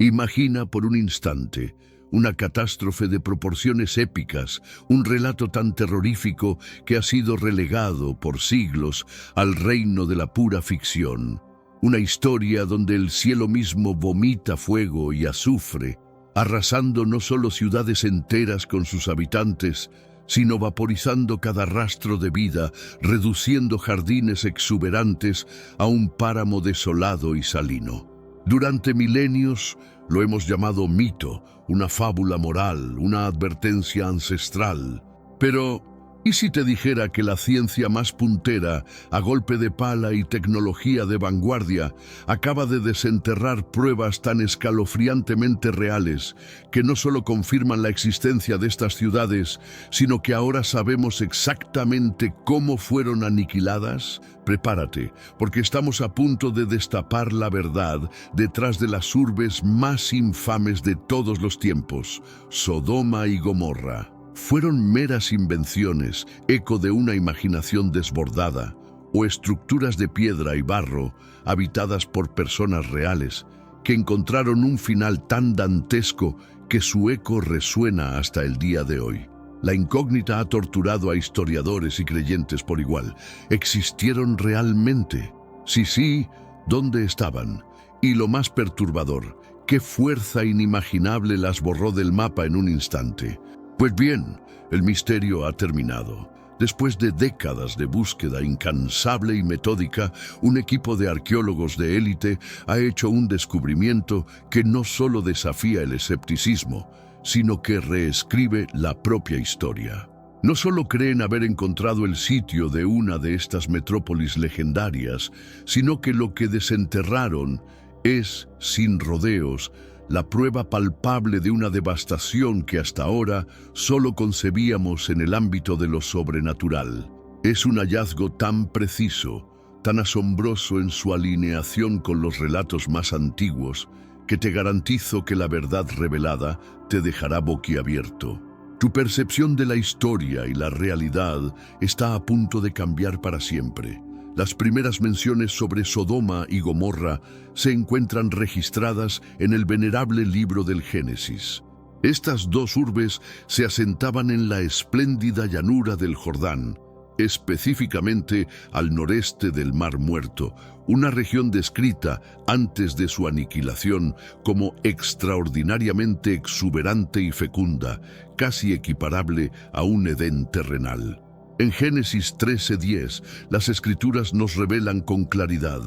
Imagina por un instante una catástrofe de proporciones épicas, un relato tan terrorífico que ha sido relegado por siglos al reino de la pura ficción. Una historia donde el cielo mismo vomita fuego y azufre, arrasando no solo ciudades enteras con sus habitantes, sino vaporizando cada rastro de vida, reduciendo jardines exuberantes a un páramo desolado y salino. Durante milenios lo hemos llamado mito, una fábula moral, una advertencia ancestral. Pero, ¿y si te dijera que la ciencia más puntera, a golpe de pala y tecnología de vanguardia, acaba de desenterrar pruebas tan escalofriantemente reales que no solo confirman la existencia de estas ciudades, sino que ahora sabemos exactamente cómo fueron aniquiladas? Prepárate, porque estamos a punto de destapar la verdad detrás de las urbes más infames de todos los tiempos, Sodoma y Gomorra. ¿Fueron meras invenciones, eco de una imaginación desbordada, o estructuras de piedra y barro habitadas por personas reales que encontraron un final tan dantesco que su eco resuena hasta el día de hoy? La incógnita ha torturado a historiadores y creyentes por igual. ¿Existieron realmente? Si sí, ¿dónde estaban? Y lo más perturbador, ¿qué fuerza inimaginable las borró del mapa en un instante? Pues bien, el misterio ha terminado. Después de décadas de búsqueda incansable y metódica, un equipo de arqueólogos de élite ha hecho un descubrimiento que no solo desafía el escepticismo, sino que reescribe la propia historia. No solo creen haber encontrado el sitio de una de estas metrópolis legendarias, sino que lo que desenterraron es, sin rodeos, la prueba palpable de una devastación que hasta ahora solo concebíamos en el ámbito de lo sobrenatural. Es un hallazgo tan preciso, tan asombroso en su alineación con los relatos más antiguos, que te garantizo que la verdad revelada te dejará boquiabierto. Tu percepción de la historia y la realidad está a punto de cambiar para siempre. Las primeras menciones sobre Sodoma y Gomorra se encuentran registradas en el venerable libro del Génesis. Estas dos urbes se asentaban en la espléndida llanura del Jordán, específicamente al noreste del Mar Muerto, una región descrita antes de su aniquilación como extraordinariamente exuberante y fecunda, casi equiparable a un Edén terrenal. En Génesis 13:10, las Escrituras nos revelan con claridad: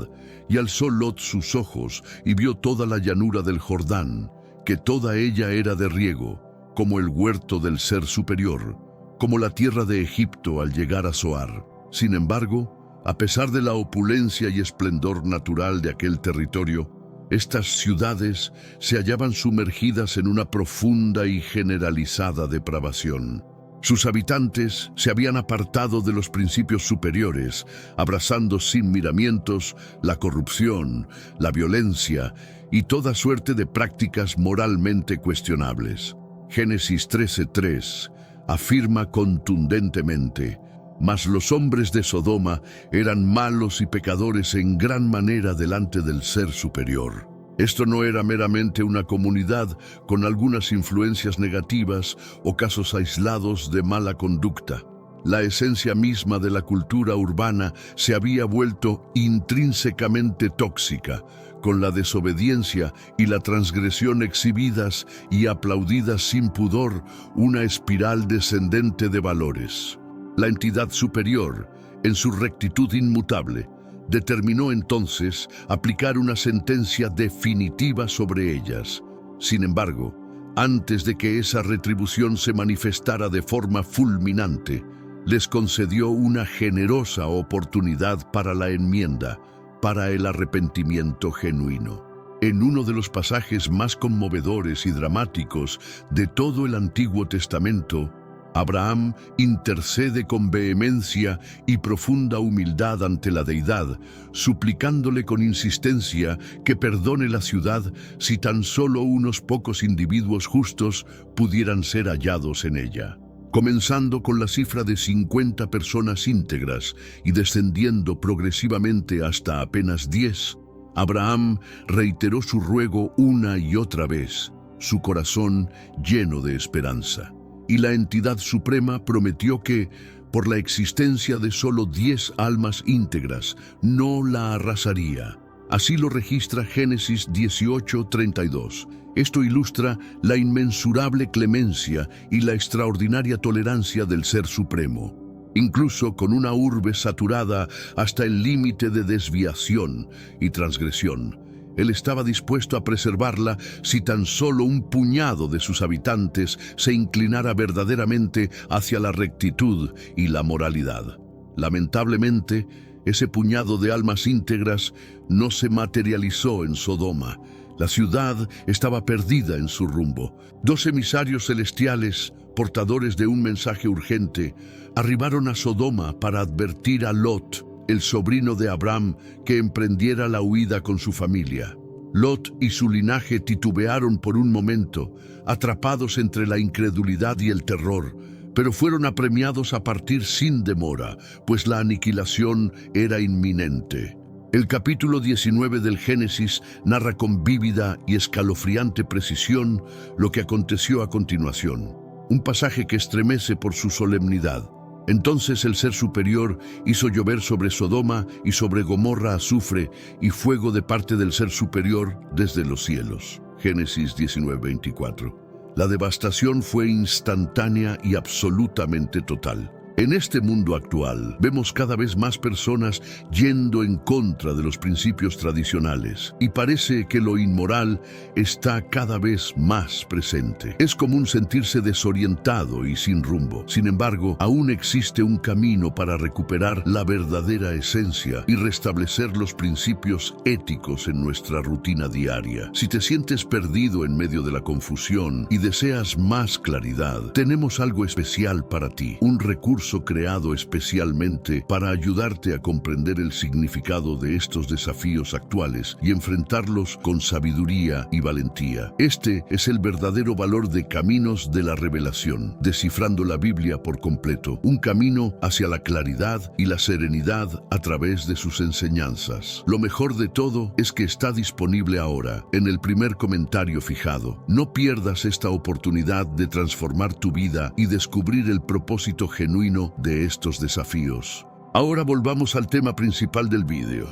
«Y alzó Lot sus ojos, y vio toda la llanura del Jordán, que toda ella era de riego, como el huerto del Ser Superior, como la tierra de Egipto al llegar a Zoar». Sin embargo, a pesar de la opulencia y esplendor natural de aquel territorio, estas ciudades se hallaban sumergidas en una profunda y generalizada depravación. Sus habitantes se habían apartado de los principios superiores, abrazando sin miramientos la corrupción, la violencia y toda suerte de prácticas moralmente cuestionables. Génesis 13:3 afirma contundentemente: «Mas los hombres de Sodoma eran malos y pecadores en gran manera delante del Ser Superior». Esto no era meramente una comunidad con algunas influencias negativas o casos aislados de mala conducta. La esencia misma de la cultura urbana se había vuelto intrínsecamente tóxica, con la desobediencia y la transgresión exhibidas y aplaudidas sin pudor, una espiral descendente de valores. La entidad superior, en su rectitud inmutable, determinó entonces aplicar una sentencia definitiva sobre ellas. Sin embargo, antes de que esa retribución se manifestara de forma fulminante, les concedió una generosa oportunidad para la enmienda, para el arrepentimiento genuino. En uno de los pasajes más conmovedores y dramáticos de todo el Antiguo Testamento, Abraham intercede con vehemencia y profunda humildad ante la deidad, suplicándole con insistencia que perdone la ciudad si tan solo unos pocos individuos justos pudieran ser hallados en ella. Comenzando con la cifra de 50 personas íntegras y descendiendo progresivamente hasta apenas 10, Abraham reiteró su ruego una y otra vez, su corazón lleno de esperanza. Y la entidad suprema prometió que, por la existencia de solo 10 almas íntegras, no la arrasaría. Así lo registra Génesis 18:32. Esto ilustra la inmensurable clemencia y la extraordinaria tolerancia del Ser Supremo. Incluso con una urbe saturada hasta el límite de desviación y transgresión, Él estaba dispuesto a preservarla si tan solo un puñado de sus habitantes se inclinara verdaderamente hacia la rectitud y la moralidad. Lamentablemente, ese puñado de almas íntegras no se materializó en Sodoma. La ciudad estaba perdida en su rumbo. 2 emisarios celestiales, portadores de un mensaje urgente, arribaron a Sodoma para advertir a Lot, el sobrino de Abraham, que emprendiera la huida con su familia. Lot y su linaje titubearon por un momento, atrapados entre la incredulidad y el terror, pero fueron apremiados a partir sin demora, pues la aniquilación era inminente. El capítulo 19 del Génesis narra con vívida y escalofriante precisión lo que aconteció a continuación, un pasaje que estremece por su solemnidad. Entonces el Ser Superior hizo llover sobre Sodoma y sobre Gomorra azufre y fuego de parte del Ser Superior desde los cielos. Génesis 19:24. La devastación fue instantánea y absolutamente total. En este mundo actual, vemos cada vez más personas yendo en contra de los principios tradicionales y parece que lo inmoral está cada vez más presente. Es común sentirse desorientado y sin rumbo. Sin embargo, aún existe un camino para recuperar la verdadera esencia y restablecer los principios éticos en nuestra rutina diaria. Si te sientes perdido en medio de la confusión y deseas más claridad, tenemos algo especial para ti, un recurso creado especialmente para ayudarte a comprender el significado de estos desafíos actuales y enfrentarlos con sabiduría y valentía. Este es el verdadero valor de Caminos de la Revelación, descifrando la Biblia por completo, un camino hacia la claridad y la serenidad a través de sus enseñanzas. Lo mejor de todo es que está disponible ahora, en el primer comentario fijado. No pierdas esta oportunidad de transformar tu vida y descubrir el propósito genuino de estos desafíos. Ahora volvamos al tema principal del vídeo.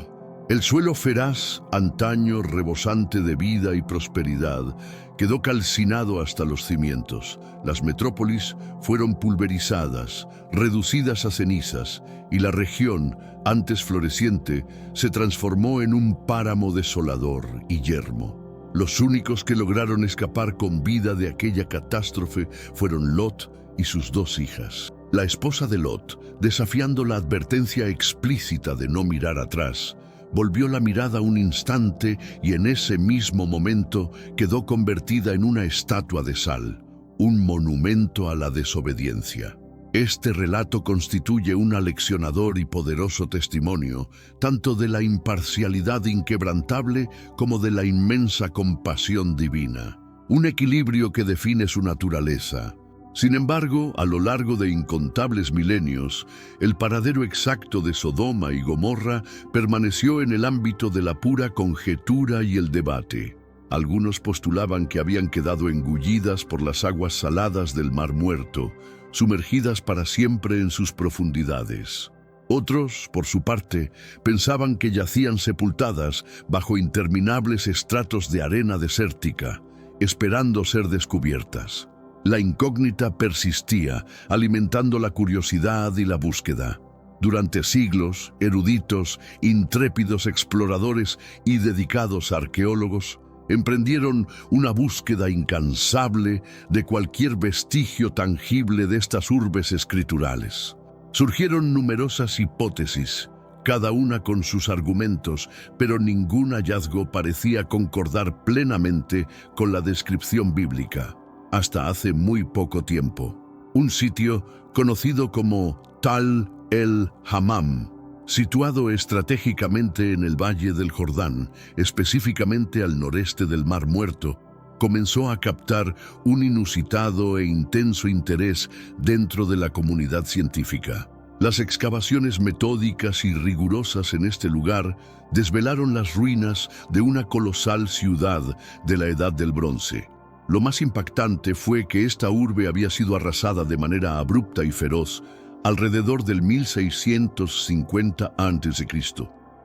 El suelo feraz, antaño rebosante de vida y prosperidad, quedó calcinado hasta los cimientos. Las metrópolis fueron pulverizadas, reducidas a cenizas, y la región, antes floreciente, se transformó en un páramo desolador y yermo. Los únicos que lograron escapar con vida de aquella catástrofe fueron Lot y sus 2 hijas. La esposa de Lot, desafiando la advertencia explícita de no mirar atrás, volvió la mirada un instante y en ese mismo momento quedó convertida en una estatua de sal, un monumento a la desobediencia. Este relato constituye un aleccionador y poderoso testimonio, tanto de la imparcialidad inquebrantable como de la inmensa compasión divina, un equilibrio que define su naturaleza. Sin embargo, a lo largo de incontables milenios, el paradero exacto de Sodoma y Gomorra permaneció en el ámbito de la pura conjetura y el debate. Algunos postulaban que habían quedado engullidas por las aguas saladas del Mar Muerto, sumergidas para siempre en sus profundidades. Otros, por su parte, pensaban que yacían sepultadas bajo interminables estratos de arena desértica, esperando ser descubiertas. La incógnita persistía, alimentando la curiosidad y la búsqueda. Durante siglos, eruditos, intrépidos exploradores y dedicados arqueólogos emprendieron una búsqueda incansable de cualquier vestigio tangible de estas urbes escriturales. Surgieron numerosas hipótesis, cada una con sus argumentos, pero ningún hallazgo parecía concordar plenamente con la descripción bíblica. Hasta hace muy poco tiempo, un sitio conocido como Tal el-Hammam, situado estratégicamente en el Valle del Jordán, específicamente al noreste del Mar Muerto, comenzó a captar un inusitado e intenso interés dentro de la comunidad científica. Las excavaciones metódicas y rigurosas en este lugar desvelaron las ruinas de una colosal ciudad de la Edad del Bronce. Lo más impactante fue que esta urbe había sido arrasada de manera abrupta y feroz alrededor del 1650 a.C.,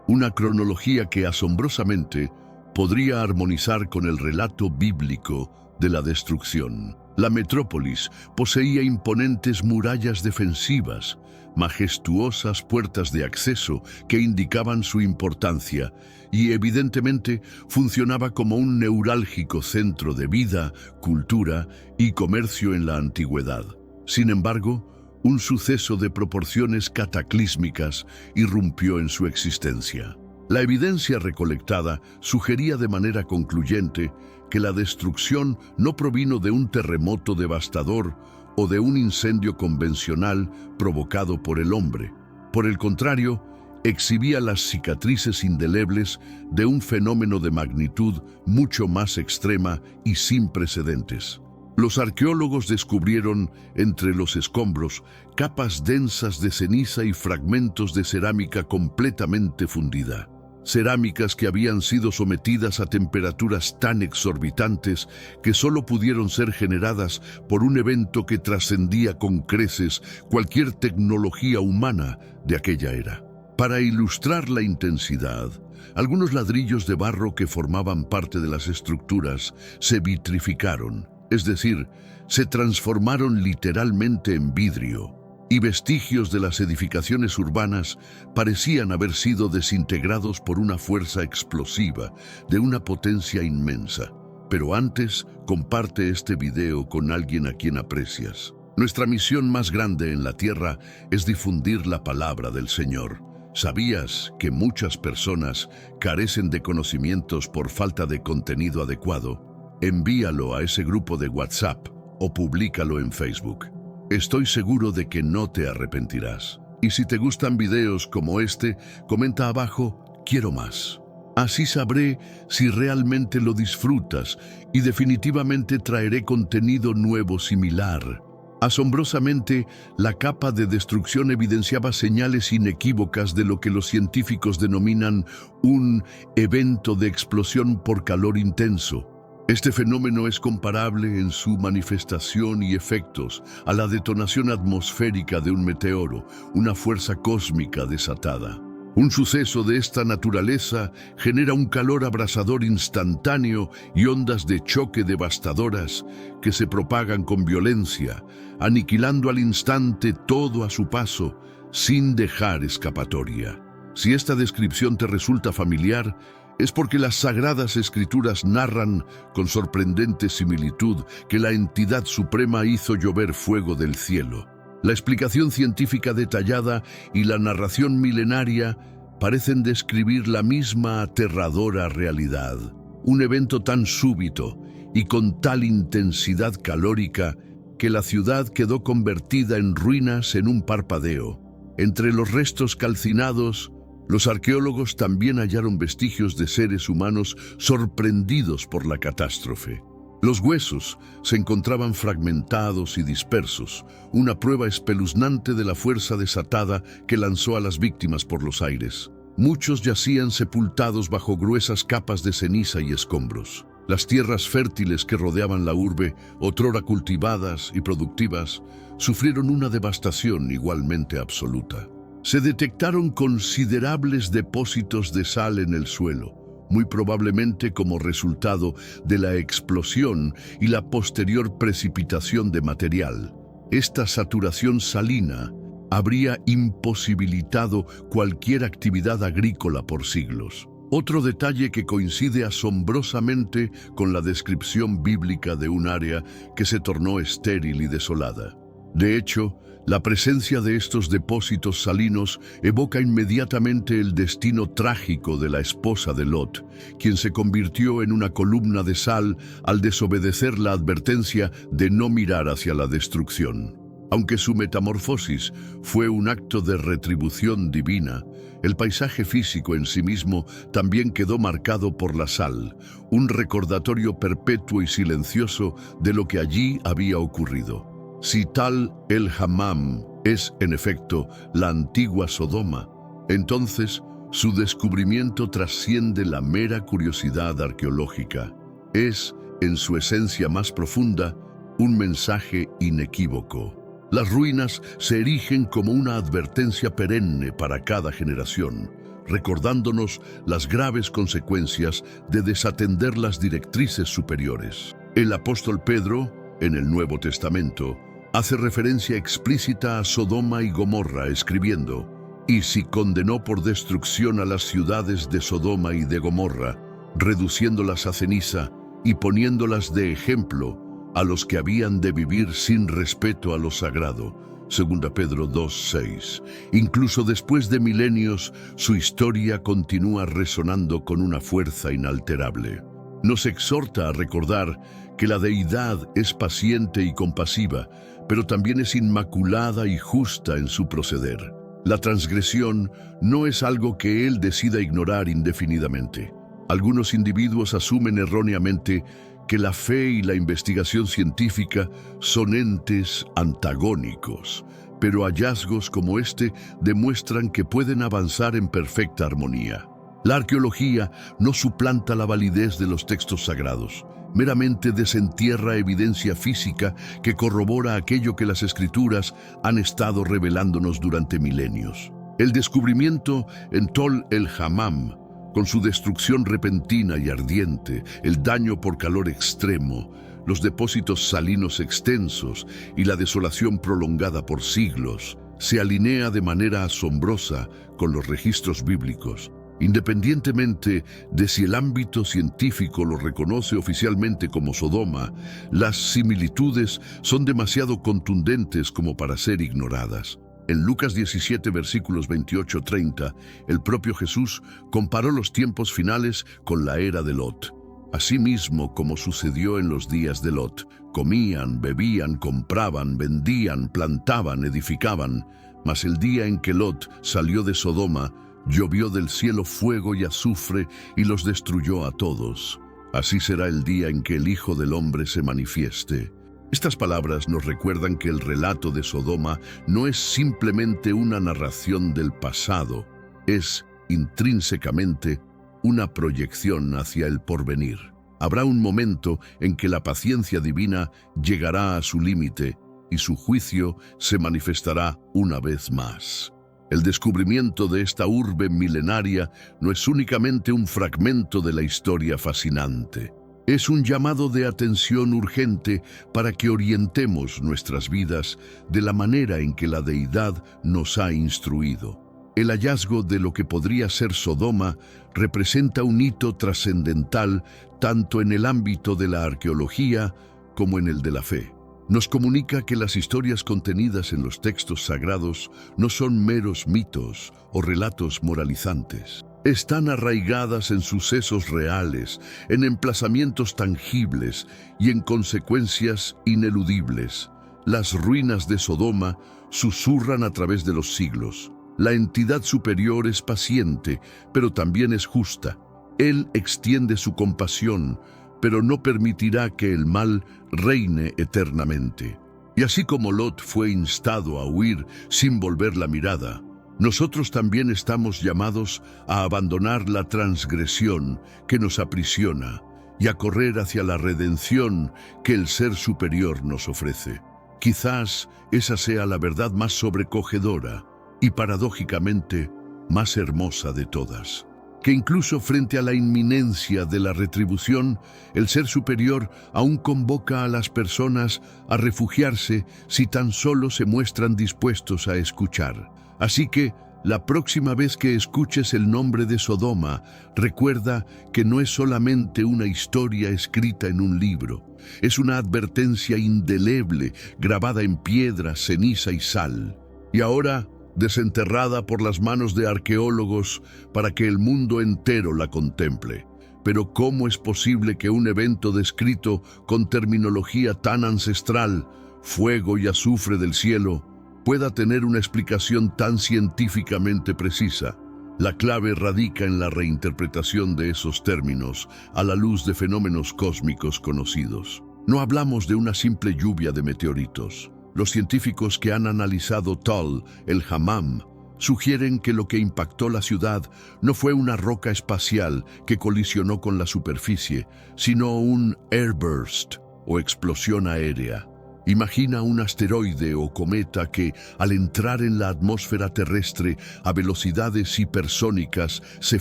una cronología que asombrosamente podría armonizar con el relato bíblico de la destrucción. La metrópolis poseía imponentes murallas defensivas, majestuosas puertas de acceso que indicaban su importancia y evidentemente funcionaba como un neurálgico centro de vida, cultura y comercio en la antigüedad. Sin embargo, un suceso de proporciones cataclísmicas irrumpió en su existencia. La evidencia recolectada sugería de manera concluyente que la destrucción no provino de un terremoto devastador o de un incendio convencional provocado por el hombre. Por el contrario, exhibía las cicatrices indelebles de un fenómeno de magnitud mucho más extrema y sin precedentes. Los arqueólogos descubrieron entre los escombros capas densas de ceniza y fragmentos de cerámica completamente fundida. Cerámicas que habían sido sometidas a temperaturas tan exorbitantes que solo pudieron ser generadas por un evento que trascendía con creces cualquier tecnología humana de aquella era. Para ilustrar la intensidad, algunos ladrillos de barro que formaban parte de las estructuras se vitrificaron, es decir, se transformaron literalmente en vidrio, y vestigios de las edificaciones urbanas parecían haber sido desintegrados por una fuerza explosiva de una potencia inmensa. Pero antes, comparte este video con alguien a quien aprecias. Nuestra misión más grande en la tierra es difundir la palabra del Señor. ¿Sabías que muchas personas carecen de conocimientos por falta de contenido adecuado? Envíalo a ese grupo de WhatsApp o públicalo en Facebook. Estoy seguro de que no te arrepentirás. Y si te gustan videos como este, comenta abajo, quiero más. Así sabré si realmente lo disfrutas y definitivamente traeré contenido nuevo similar. Asombrosamente, la capa de destrucción evidenciaba señales inequívocas de lo que los científicos denominan un evento de explosión por calor intenso. Este fenómeno es comparable en su manifestación y efectos a la detonación atmosférica de un meteoro, una fuerza cósmica desatada. Un suceso de esta naturaleza genera un calor abrasador instantáneo y ondas de choque devastadoras que se propagan con violencia, aniquilando al instante todo a su paso, sin dejar escapatoria. Si esta descripción te resulta familiar, es porque las Sagradas Escrituras narran con sorprendente similitud que la entidad suprema hizo llover fuego del cielo. La explicación científica detallada y la narración milenaria parecen describir la misma aterradora realidad. Un evento tan súbito y con tal intensidad calórica que la ciudad quedó convertida en ruinas en un parpadeo. Entre los restos calcinados, los arqueólogos también hallaron vestigios de seres humanos sorprendidos por la catástrofe. Los huesos se encontraban fragmentados y dispersos, una prueba espeluznante de la fuerza desatada que lanzó a las víctimas por los aires. Muchos yacían sepultados bajo gruesas capas de ceniza y escombros. Las tierras fértiles que rodeaban la urbe, otrora cultivadas y productivas, sufrieron una devastación igualmente absoluta. Se detectaron considerables depósitos de sal en el suelo, muy probablemente como resultado de la explosión y la posterior precipitación de material. Esta saturación salina habría imposibilitado cualquier actividad agrícola por siglos. Otro detalle que coincide asombrosamente con la descripción bíblica de un área que se tornó estéril y desolada. De hecho, la presencia de estos depósitos salinos evoca inmediatamente el destino trágico de la esposa de Lot, quien se convirtió en una columna de sal al desobedecer la advertencia de no mirar hacia la destrucción. Aunque su metamorfosis fue un acto de retribución divina, el paisaje físico en sí mismo también quedó marcado por la sal, un recordatorio perpetuo y silencioso de lo que allí había ocurrido. Sital el-Hammam Es, en efecto, la antigua Sodoma. Entonces, su descubrimiento trasciende la mera curiosidad arqueológica. Es, en su esencia más profunda, un mensaje inequívoco. Las ruinas se erigen como una advertencia perenne para cada generación, recordándonos las graves consecuencias de desatender las directrices superiores. El apóstol Pedro, en el Nuevo Testamento, hace referencia explícita a Sodoma y Gomorra, escribiendo: «Y si condenó por destrucción a las ciudades de Sodoma y de Gomorra, reduciéndolas a ceniza y poniéndolas de ejemplo a los que habían de vivir sin respeto a lo sagrado». 2 Pedro 2:6. Incluso después de milenios, su historia continúa resonando con una fuerza inalterable. Nos exhorta a recordar que la deidad es paciente y compasiva, pero también es inmaculada y justa en su proceder. La transgresión no es algo que Él decida ignorar indefinidamente. Algunos individuos asumen erróneamente que la fe y la investigación científica son entes antagónicos, pero hallazgos como este demuestran que pueden avanzar en perfecta armonía. La arqueología no suplanta la validez de los textos sagrados, meramente desentierra evidencia física que corrobora aquello que las Escrituras han estado revelándonos durante milenios. El descubrimiento en Tol el-Hammam, con su destrucción repentina y ardiente, el daño por calor extremo, los depósitos salinos extensos y la desolación prolongada por siglos, se alinea de manera asombrosa con los registros bíblicos. Independientemente de si el ámbito científico lo reconoce oficialmente como Sodoma, las similitudes son demasiado contundentes como para ser ignoradas. En Lucas 17, versículos 28-30, el propio Jesús comparó los tiempos finales con la era de Lot. Asimismo, como sucedió en los días de Lot, comían, bebían, compraban, vendían, plantaban, edificaban, mas el día en que Lot salió de Sodoma, llovió del cielo fuego y azufre y los destruyó a todos. Así será el día en que el Hijo del Hombre se manifieste. Estas palabras nos recuerdan que el relato de Sodoma no es simplemente una narración del pasado, es intrínsecamente una proyección hacia el porvenir. Habrá un momento en que la paciencia divina llegará a su límite y su juicio se manifestará una vez más. El descubrimiento de esta urbe milenaria no es únicamente un fragmento de la historia fascinante. Es un llamado de atención urgente para que orientemos nuestras vidas de la manera en que la deidad nos ha instruido. El hallazgo de lo que podría ser Sodoma representa un hito trascendental tanto en el ámbito de la arqueología como en el de la fe. Nos comunica que las historias contenidas en los textos sagrados no son meros mitos o relatos moralizantes. Están arraigadas en sucesos reales, en emplazamientos tangibles y en consecuencias ineludibles. Las ruinas de Sodoma susurran a través de los siglos. La entidad superior es paciente, pero también es justa. Él extiende su compasión, pero no permitirá que el mal reine eternamente. Y así como Lot fue instado a huir sin volver la mirada, nosotros también estamos llamados a abandonar la transgresión que nos aprisiona y a correr hacia la redención que el Ser Superior nos ofrece. Quizás esa sea la verdad más sobrecogedora y paradójicamente más hermosa de todas. Que incluso frente a la inminencia de la retribución, el Ser Superior aún convoca a las personas a refugiarse si tan solo se muestran dispuestos a escuchar. Así que, la próxima vez que escuches el nombre de Sodoma, recuerda que no es solamente una historia escrita en un libro, es una advertencia indeleble, grabada en piedra, ceniza y sal. Y ahora, desenterrada por las manos de arqueólogos para que el mundo entero la contemple. Pero ¿cómo es posible que un evento descrito con terminología tan ancestral, fuego y azufre del cielo, pueda tener una explicación tan científicamente precisa? La clave radica en la reinterpretación de esos términos a la luz de fenómenos cósmicos conocidos. No hablamos de una simple lluvia de meteoritos. Los científicos que han analizado Tal el-Hammam sugieren que lo que impactó la ciudad no fue una roca espacial que colisionó con la superficie, sino un airburst o explosión aérea. Imagina un asteroide o cometa que, al entrar en la atmósfera terrestre a velocidades hipersónicas, se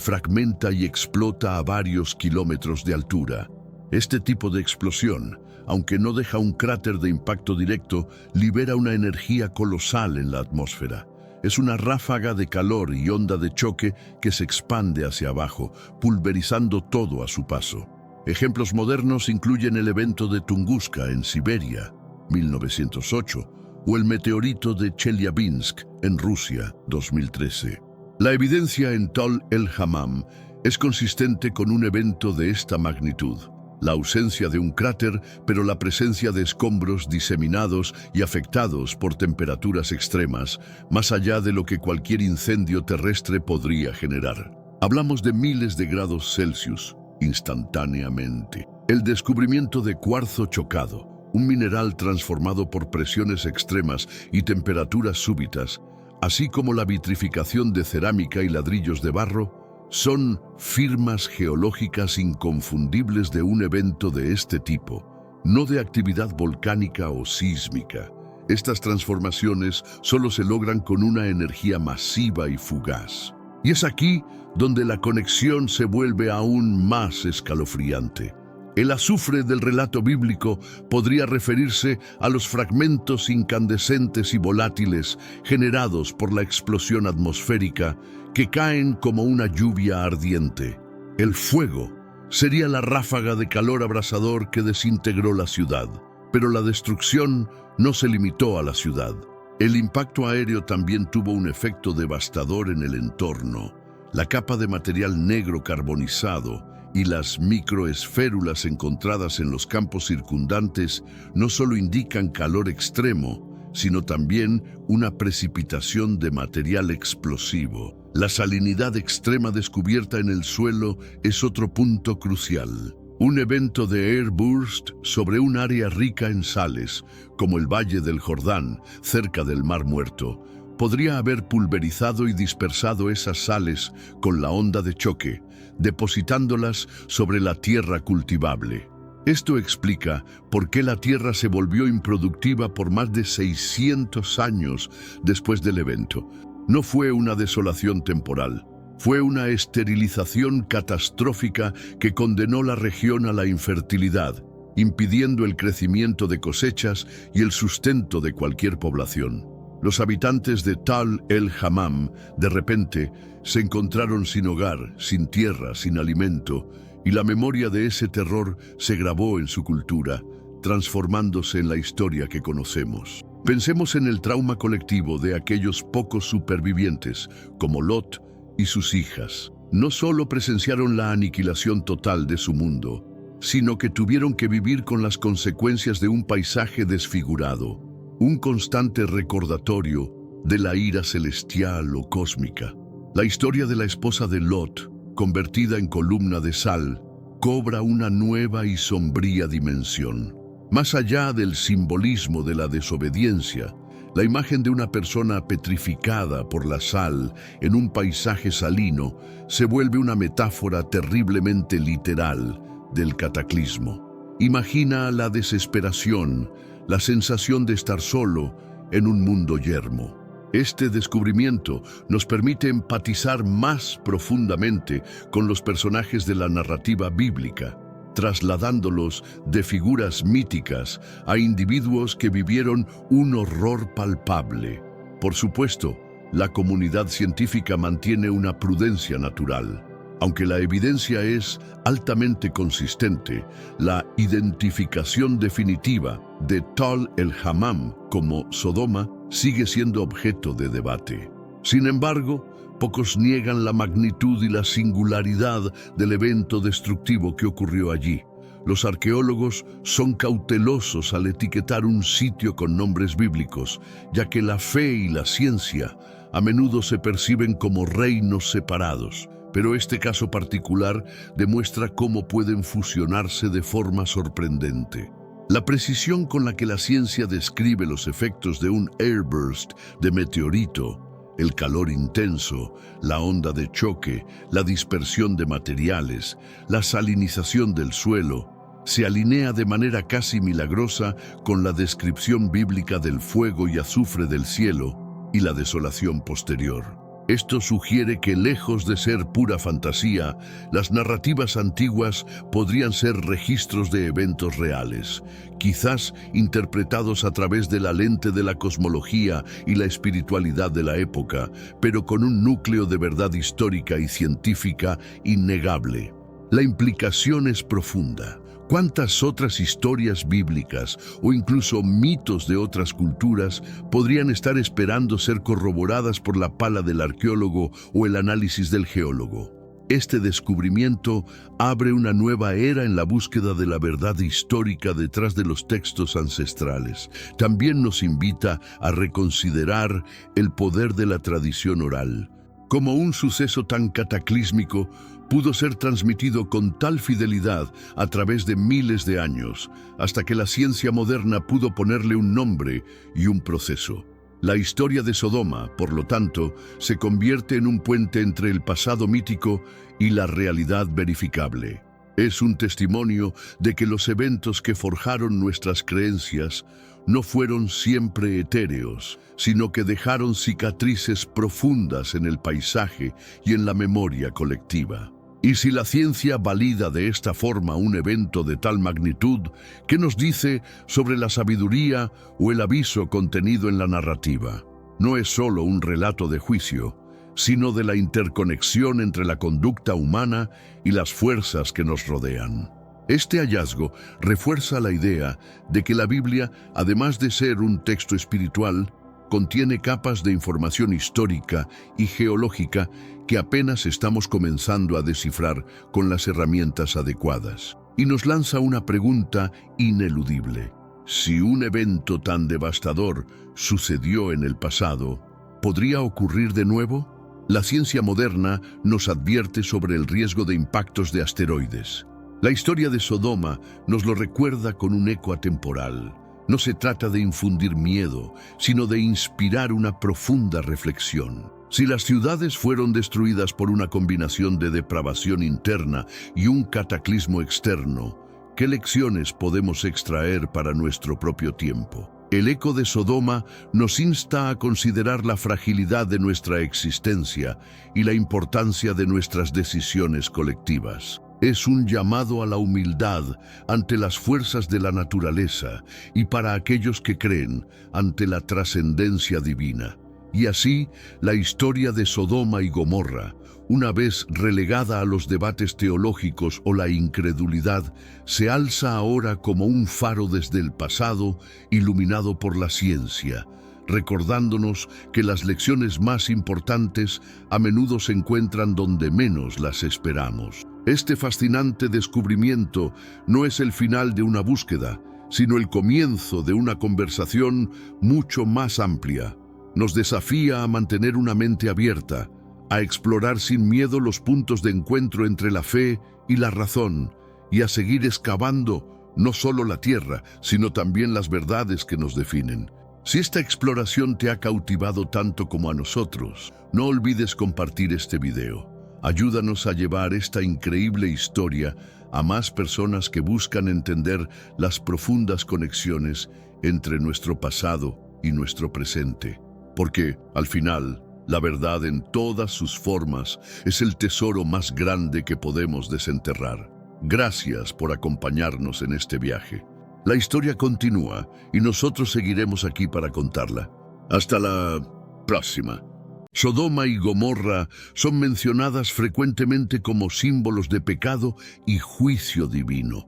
fragmenta y explota a varios kilómetros de altura. Este tipo de explosión, aunque no deja un cráter de impacto directo, libera una energía colosal en la atmósfera. Es una ráfaga de calor y onda de choque que se expande hacia abajo, pulverizando todo a su paso. Ejemplos modernos incluyen el evento de Tunguska en Siberia, 1908, o el meteorito de Chelyabinsk en Rusia, 2013. La evidencia en Tal el-Hammam es consistente con un evento de esta magnitud. La ausencia de un cráter, pero la presencia de escombros diseminados y afectados por temperaturas extremas, más allá de lo que cualquier incendio terrestre podría generar. Hablamos de miles de grados Celsius, instantáneamente. El descubrimiento de cuarzo chocado, un mineral transformado por presiones extremas y temperaturas súbitas, así como la vitrificación de cerámica y ladrillos de barro, son firmas geológicas inconfundibles de un evento de este tipo, no de actividad volcánica o sísmica. Estas transformaciones solo se logran con una energía masiva y fugaz. Y es aquí donde la conexión se vuelve aún más escalofriante. El azufre del relato bíblico podría referirse a los fragmentos incandescentes y volátiles generados por la explosión atmosférica que caen como una lluvia ardiente. El fuego sería la ráfaga de calor abrasador que desintegró la ciudad, pero la destrucción no se limitó a la ciudad. El impacto aéreo también tuvo un efecto devastador en el entorno. La capa de material negro carbonizado y las microesférulas encontradas en los campos circundantes no solo indican calor extremo, sino también una precipitación de material explosivo. La salinidad extrema descubierta en el suelo es otro punto crucial. Un evento de airburst sobre un área rica en sales, como el Valle del Jordán, cerca del Mar Muerto, podría haber pulverizado y dispersado esas sales con la onda de choque, depositándolas sobre la tierra cultivable. Esto explica por qué la tierra se volvió improductiva por más de 600 años después del evento. No fue una desolación temporal, fue una esterilización catastrófica que condenó la región a la infertilidad, impidiendo el crecimiento de cosechas y el sustento de cualquier población. Los habitantes de Tal el-Hammam, de repente, se encontraron sin hogar, sin tierra, sin alimento, y la memoria de ese terror se grabó en su cultura, transformándose en la historia que conocemos. Pensemos en el trauma colectivo de aquellos pocos supervivientes, como Lot y sus hijas. No solo presenciaron la aniquilación total de su mundo, sino que tuvieron que vivir con las consecuencias de un paisaje desfigurado, un constante recordatorio de la ira celestial o cósmica. La historia de la esposa de Lot, convertida en columna de sal, cobra una nueva y sombría dimensión. Más allá del simbolismo de la desobediencia, la imagen de una persona petrificada por la sal en un paisaje salino se vuelve una metáfora terriblemente literal del cataclismo. Imagina la desesperación, la sensación de estar solo en un mundo yermo. Este descubrimiento nos permite empatizar más profundamente con los personajes de la narrativa bíblica, trasladándolos de figuras míticas a individuos que vivieron un horror palpable. Por supuesto, la comunidad científica mantiene una prudencia natural. Aunque la evidencia es altamente consistente, la identificación definitiva de Tal el-Hammam como Sodoma sigue siendo objeto de debate. Sin embargo, pocos niegan la magnitud y la singularidad del evento destructivo que ocurrió allí. Los arqueólogos son cautelosos al etiquetar un sitio con nombres bíblicos, ya que la fe y la ciencia a menudo se perciben como reinos separados. Pero este caso particular demuestra cómo pueden fusionarse de forma sorprendente. La precisión con la que la ciencia describe los efectos de un airburst de meteorito, el calor intenso, la onda de choque, la dispersión de materiales, la salinización del suelo, se alinea de manera casi milagrosa con la descripción bíblica del fuego y azufre del cielo y la desolación posterior. Esto sugiere que, lejos de ser pura fantasía, las narrativas antiguas podrían ser registros de eventos reales, quizás interpretados a través de la lente de la cosmología y la espiritualidad de la época, pero con un núcleo de verdad histórica y científica innegable. La implicación es profunda. ¿Cuántas otras historias bíblicas o incluso mitos de otras culturas podrían estar esperando ser corroboradas por la pala del arqueólogo o el análisis del geólogo? Este descubrimiento abre una nueva era en la búsqueda de la verdad histórica detrás de los textos ancestrales. También nos invita a reconsiderar el poder de la tradición oral. Como un suceso tan cataclísmico pudo ser transmitido con tal fidelidad a través de miles de años, hasta que la ciencia moderna pudo ponerle un nombre y un proceso. La historia de Sodoma, por lo tanto, se convierte en un puente entre el pasado mítico y la realidad verificable. Es un testimonio de que los eventos que forjaron nuestras creencias no fueron siempre etéreos, sino que dejaron cicatrices profundas en el paisaje y en la memoria colectiva. Y si la ciencia valida de esta forma un evento de tal magnitud, ¿qué nos dice sobre la sabiduría o el aviso contenido en la narrativa? No es solo un relato de juicio, sino de la interconexión entre la conducta humana y las fuerzas que nos rodean. Este hallazgo refuerza la idea de que la Biblia, además de ser un texto espiritual, contiene capas de información histórica y geológica que apenas estamos comenzando a descifrar con las herramientas adecuadas. Y nos lanza una pregunta ineludible. Si un evento tan devastador sucedió en el pasado, ¿podría ocurrir de nuevo? La ciencia moderna nos advierte sobre el riesgo de impactos de asteroides. La historia de Sodoma nos lo recuerda con un eco atemporal. No se trata de infundir miedo, sino de inspirar una profunda reflexión. Si las ciudades fueron destruidas por una combinación de depravación interna y un cataclismo externo, ¿qué lecciones podemos extraer para nuestro propio tiempo? El eco de Sodoma nos insta a considerar la fragilidad de nuestra existencia y la importancia de nuestras decisiones colectivas. Es un llamado a la humildad ante las fuerzas de la naturaleza y para aquellos que creen ante la trascendencia divina. Y así, la historia de Sodoma y Gomorra, una vez relegada a los debates teológicos o la incredulidad, se alza ahora como un faro desde el pasado, iluminado por la ciencia, recordándonos que las lecciones más importantes a menudo se encuentran donde menos las esperamos. Este fascinante descubrimiento no es el final de una búsqueda, sino el comienzo de una conversación mucho más amplia. Nos desafía a mantener una mente abierta, a explorar sin miedo los puntos de encuentro entre la fe y la razón, y a seguir excavando no solo la tierra, sino también las verdades que nos definen. Si esta exploración te ha cautivado tanto como a nosotros, no olvides compartir este video. Ayúdanos a llevar esta increíble historia a más personas que buscan entender las profundas conexiones entre nuestro pasado y nuestro presente. Porque, al final, la verdad en todas sus formas es el tesoro más grande que podemos desenterrar. Gracias por acompañarnos en este viaje. La historia continúa y nosotros seguiremos aquí para contarla. Hasta la próxima. Sodoma y Gomorra son mencionadas frecuentemente como símbolos de pecado y juicio divino.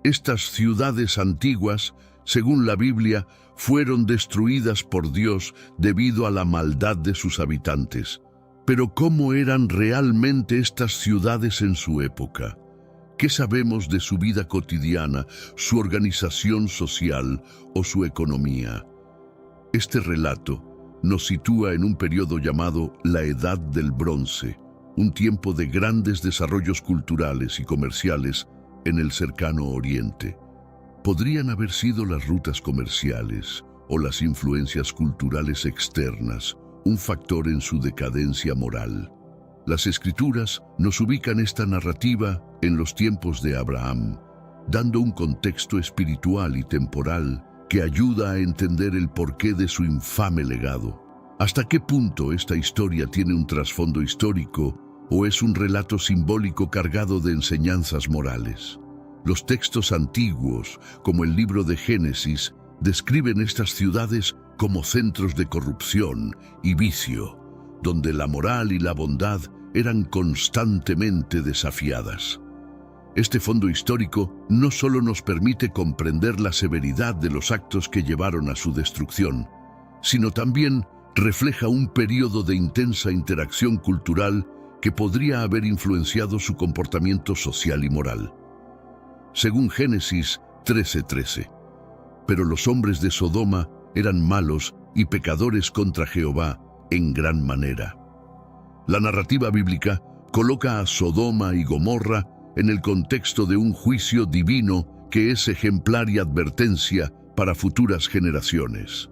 Estas ciudades antiguas, según la Biblia, fueron destruidas por Dios debido a la maldad de sus habitantes. Pero ¿cómo eran realmente estas ciudades en su época? ¿Qué sabemos de su vida cotidiana, su organización social o su economía? Este relato nos sitúa en un periodo llamado la Edad del Bronce, un tiempo de grandes desarrollos culturales y comerciales en el cercano Oriente. Podrían haber sido las rutas comerciales o las influencias culturales externas, un factor en su decadencia moral. Las Escrituras nos ubican esta narrativa en los tiempos de Abraham, dando un contexto espiritual y temporal que ayuda a entender el porqué de su infame legado. ¿Hasta qué punto esta historia tiene un trasfondo histórico o es un relato simbólico cargado de enseñanzas morales? Los textos antiguos, como el libro de Génesis, describen estas ciudades como centros de corrupción y vicio, donde la moral y la bondad eran constantemente desafiadas. Este fondo histórico no solo nos permite comprender la severidad de los actos que llevaron a su destrucción, sino también refleja un periodo de intensa interacción cultural que podría haber influenciado su comportamiento social y moral. Según Génesis 13:13, pero los hombres de Sodoma eran malos y pecadores contra Jehová en gran manera. La narrativa bíblica coloca a Sodoma y Gomorra en el contexto de un juicio divino que es ejemplar y advertencia para futuras generaciones.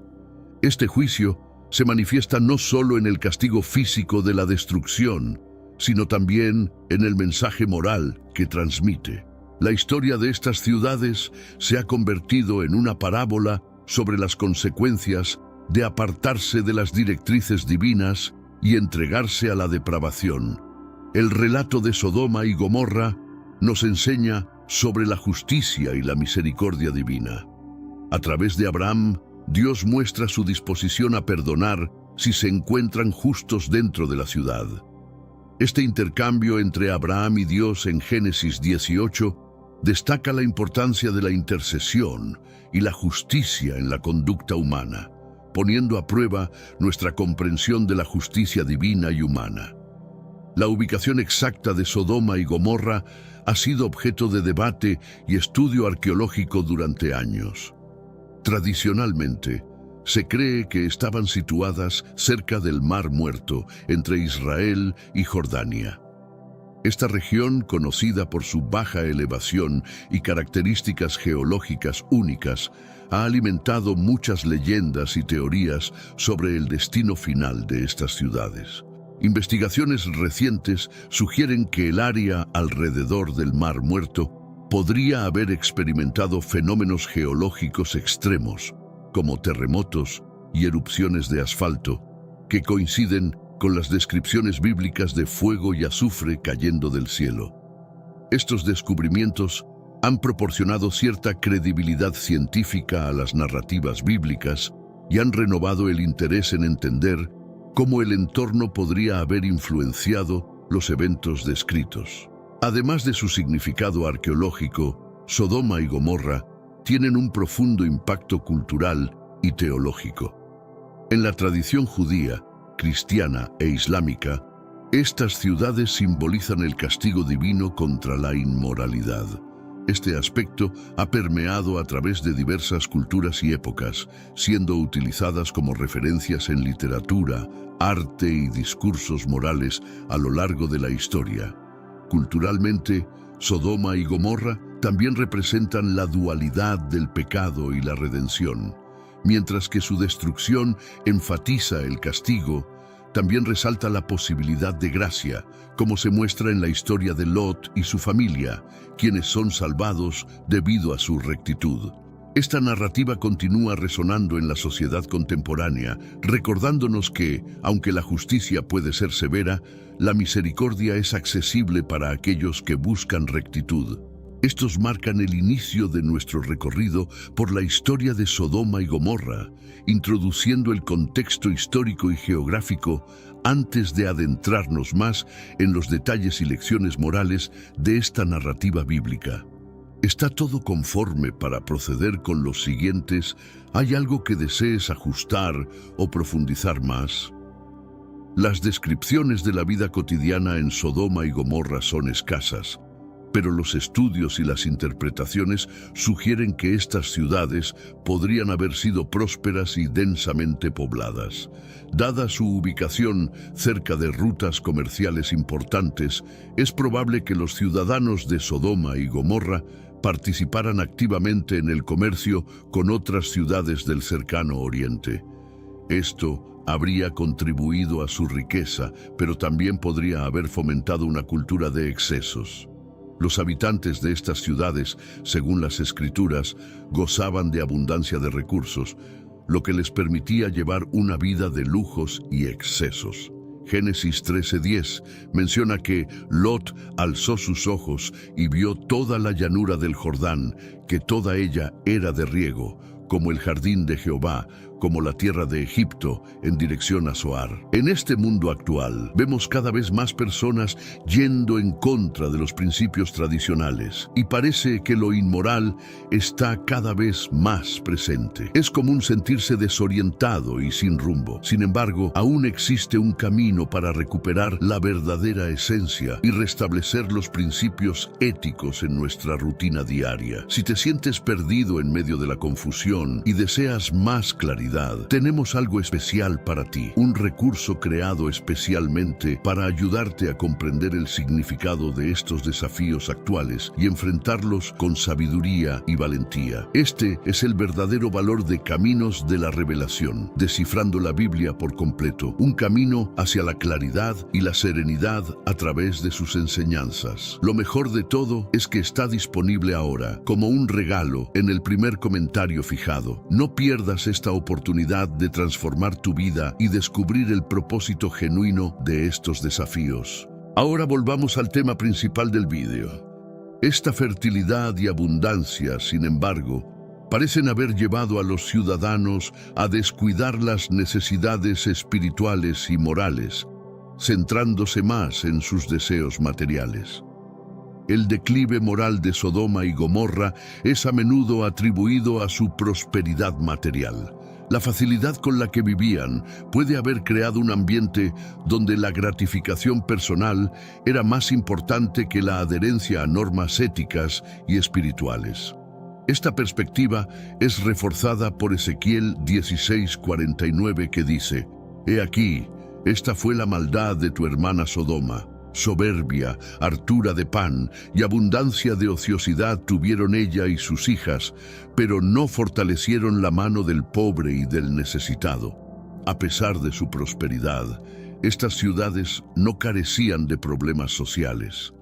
Este juicio se manifiesta no solo en el castigo físico de la destrucción, sino también en el mensaje moral que transmite. La historia de estas ciudades se ha convertido en una parábola sobre las consecuencias de apartarse de las directrices divinas y entregarse a la depravación. El relato de Sodoma y Gomorra nos enseña sobre la justicia y la misericordia divina. A través de Abraham, Dios muestra su disposición a perdonar si se encuentran justos dentro de la ciudad. Este intercambio entre Abraham y Dios en Génesis 18 destaca la importancia de la intercesión y la justicia en la conducta humana, poniendo a prueba nuestra comprensión de la justicia divina y humana. La ubicación exacta de Sodoma y Gomorra ha sido objeto de debate y estudio arqueológico durante años. Tradicionalmente, se cree que estaban situadas cerca del Mar Muerto, entre Israel y Jordania. Esta región, conocida por su baja elevación y características geológicas únicas, ha alimentado muchas leyendas y teorías sobre el destino final de estas ciudades. Investigaciones recientes sugieren que el área alrededor del Mar Muerto podría haber experimentado fenómenos geológicos extremos, como terremotos y erupciones de asfalto, que coinciden con las descripciones bíblicas de fuego y azufre cayendo del cielo. Estos descubrimientos han proporcionado cierta credibilidad científica a las narrativas bíblicas y han renovado el interés en entender cómo el entorno podría haber influenciado los eventos descritos. Además de su significado arqueológico, Sodoma y Gomorra tienen un profundo impacto cultural y teológico. En la tradición judía, cristiana e islámica, estas ciudades simbolizan el castigo divino contra la inmoralidad. Este aspecto ha permeado a través de diversas culturas y épocas, siendo utilizadas como referencias en literatura, arte y discursos morales a lo largo de la historia. Culturalmente, Sodoma y Gomorra también representan la dualidad del pecado y la redención. Mientras que su destrucción enfatiza el castigo, también resalta la posibilidad de gracia, como se muestra en la historia de Lot y su familia, quienes son salvados debido a su rectitud. Esta narrativa continúa resonando en la sociedad contemporánea, recordándonos que, aunque la justicia puede ser severa, la misericordia es accesible para aquellos que buscan rectitud. Estos marcan el inicio de nuestro recorrido por la historia de Sodoma y Gomorra, introduciendo el contexto histórico y geográfico antes de adentrarnos más en los detalles y lecciones morales de esta narrativa bíblica. ¿Está todo conforme para proceder con los siguientes? ¿Hay algo que desees ajustar o profundizar más? Las descripciones de la vida cotidiana en Sodoma y Gomorra son escasas, pero los estudios y las interpretaciones sugieren que estas ciudades podrían haber sido prósperas y densamente pobladas. Dada su ubicación cerca de rutas comerciales importantes, es probable que los ciudadanos de Sodoma y Gomorra participaran activamente en el comercio con otras ciudades del cercano Oriente. Esto habría contribuido a su riqueza, pero también podría haber fomentado una cultura de excesos. Los habitantes de estas ciudades, según las Escrituras, gozaban de abundancia de recursos, lo que les permitía llevar una vida de lujos y excesos. Génesis 13:10 menciona que Lot alzó sus ojos y vio toda la llanura del Jordán, que toda ella era de riego, como el jardín de Jehová, como la tierra de Egipto, en dirección a Zoar. En este mundo actual, vemos cada vez más personas yendo en contra de los principios tradicionales, y parece que lo inmoral está cada vez más presente. Es común sentirse desorientado y sin rumbo. Sin embargo, aún existe un camino para recuperar la verdadera esencia y restablecer los principios éticos en nuestra rutina diaria. Si te sientes perdido en medio de la confusión y deseas más claridad, tenemos algo especial para ti, un recurso creado especialmente para ayudarte a comprender el significado de estos desafíos actuales y enfrentarlos con sabiduría y valentía. Este es el verdadero valor de Caminos de la Revelación, descifrando la Biblia por completo, un camino hacia la claridad y la serenidad a través de sus enseñanzas. Lo mejor de todo es que está disponible ahora, como un regalo, en el primer comentario fijado. No pierdas esta oportunidad de transformar tu vida y descubrir el propósito genuino de estos desafíos. Ahora volvamos al tema principal del vídeo. Esta fertilidad y abundancia, sin embargo, parecen haber llevado a los ciudadanos a descuidar las necesidades espirituales y morales, centrándose más en sus deseos materiales. El declive moral de Sodoma y Gomorra es a menudo atribuido a su prosperidad material. La facilidad con la que vivían puede haber creado un ambiente donde la gratificación personal era más importante que la adherencia a normas éticas y espirituales. Esta perspectiva es reforzada por Ezequiel 16:49, que dice: «He aquí, esta fue la maldad de tu hermana Sodoma. Soberbia, hartura de pan y abundancia de ociosidad tuvieron ella y sus hijas, pero no fortalecieron la mano del pobre y del necesitado». A pesar de su prosperidad, estas ciudades no carecían de problemas sociales.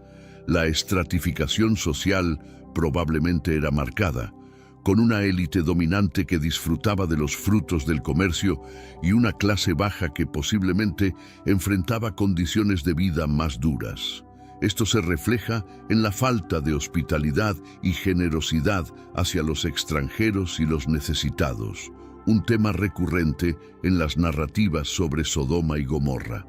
La estratificación social probablemente era marcada, con una élite dominante que disfrutaba de los frutos del comercio y una clase baja que posiblemente enfrentaba condiciones de vida más duras. Esto se refleja en la falta de hospitalidad y generosidad hacia los extranjeros y los necesitados, un tema recurrente en las narrativas sobre Sodoma y Gomorra.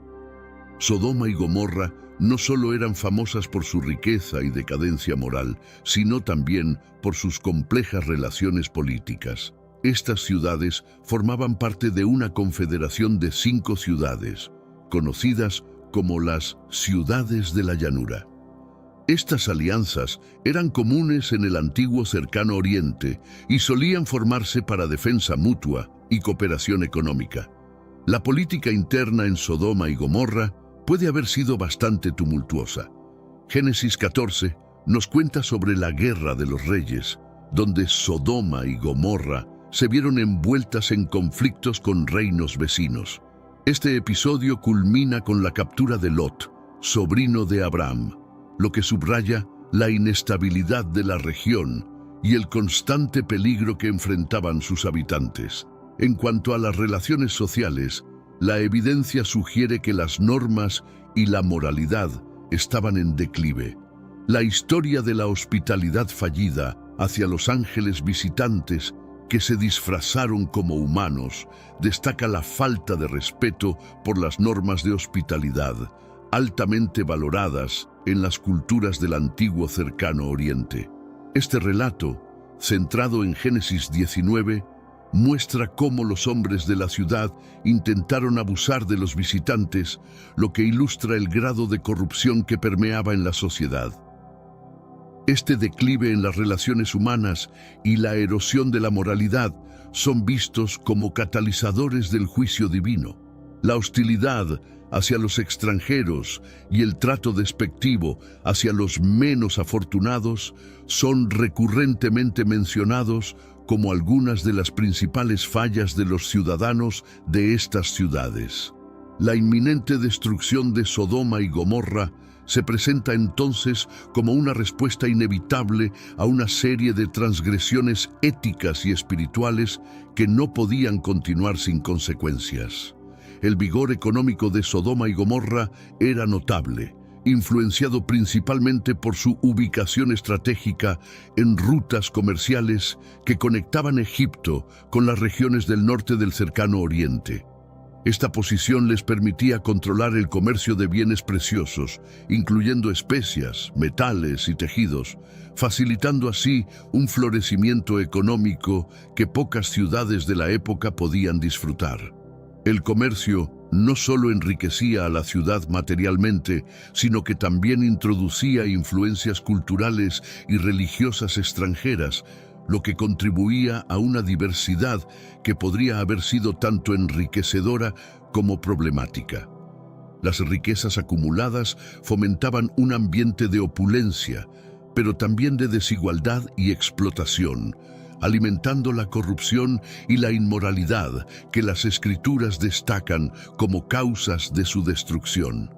Sodoma y Gomorra no solo eran famosas por su riqueza y decadencia moral, sino también por sus complejas relaciones políticas. Estas ciudades formaban parte de una confederación de 5 ciudades, conocidas como las Ciudades de la Llanura. Estas alianzas eran comunes en el antiguo Cercano Oriente y solían formarse para defensa mutua y cooperación económica. La política interna en Sodoma y Gomorra puede haber sido bastante tumultuosa. Génesis 14 nos cuenta sobre la guerra de los reyes, donde Sodoma y Gomorra se vieron envueltas en conflictos con reinos vecinos. Este episodio culmina con la captura de Lot, sobrino de Abraham, lo que subraya la inestabilidad de la región y el constante peligro que enfrentaban sus habitantes. En cuanto a las relaciones sociales, la evidencia sugiere que las normas y la moralidad estaban en declive. La historia de la hospitalidad fallida hacia los ángeles visitantes que se disfrazaron como humanos destaca la falta de respeto por las normas de hospitalidad, altamente valoradas en las culturas del antiguo Cercano Oriente. Este relato, centrado en Génesis 19, muestra cómo los hombres de la ciudad intentaron abusar de los visitantes, lo que ilustra el grado de corrupción que permeaba en la sociedad. Este declive en las relaciones humanas y la erosión de la moralidad son vistos como catalizadores del juicio divino. La hostilidad hacia los extranjeros y el trato despectivo hacia los menos afortunados son recurrentemente mencionados como algunas de las principales fallas de los ciudadanos de estas ciudades. La inminente destrucción de Sodoma y Gomorra se presenta entonces como una respuesta inevitable a una serie de transgresiones éticas y espirituales que no podían continuar sin consecuencias. El vigor económico de Sodoma y Gomorra era notable, influenciado principalmente por su ubicación estratégica en rutas comerciales que conectaban Egipto con las regiones del norte del cercano Oriente. Esta posición les permitía controlar el comercio de bienes preciosos, incluyendo especias, metales y tejidos, facilitando así un florecimiento económico que pocas ciudades de la época podían disfrutar. El comercio no solo enriquecía a la ciudad materialmente, sino que también introducía influencias culturales y religiosas extranjeras, lo que contribuía a una diversidad que podría haber sido tanto enriquecedora como problemática. Las riquezas acumuladas fomentaban un ambiente de opulencia, pero también de desigualdad y explotación, alimentando la corrupción y la inmoralidad que las Escrituras destacan como causas de su destrucción.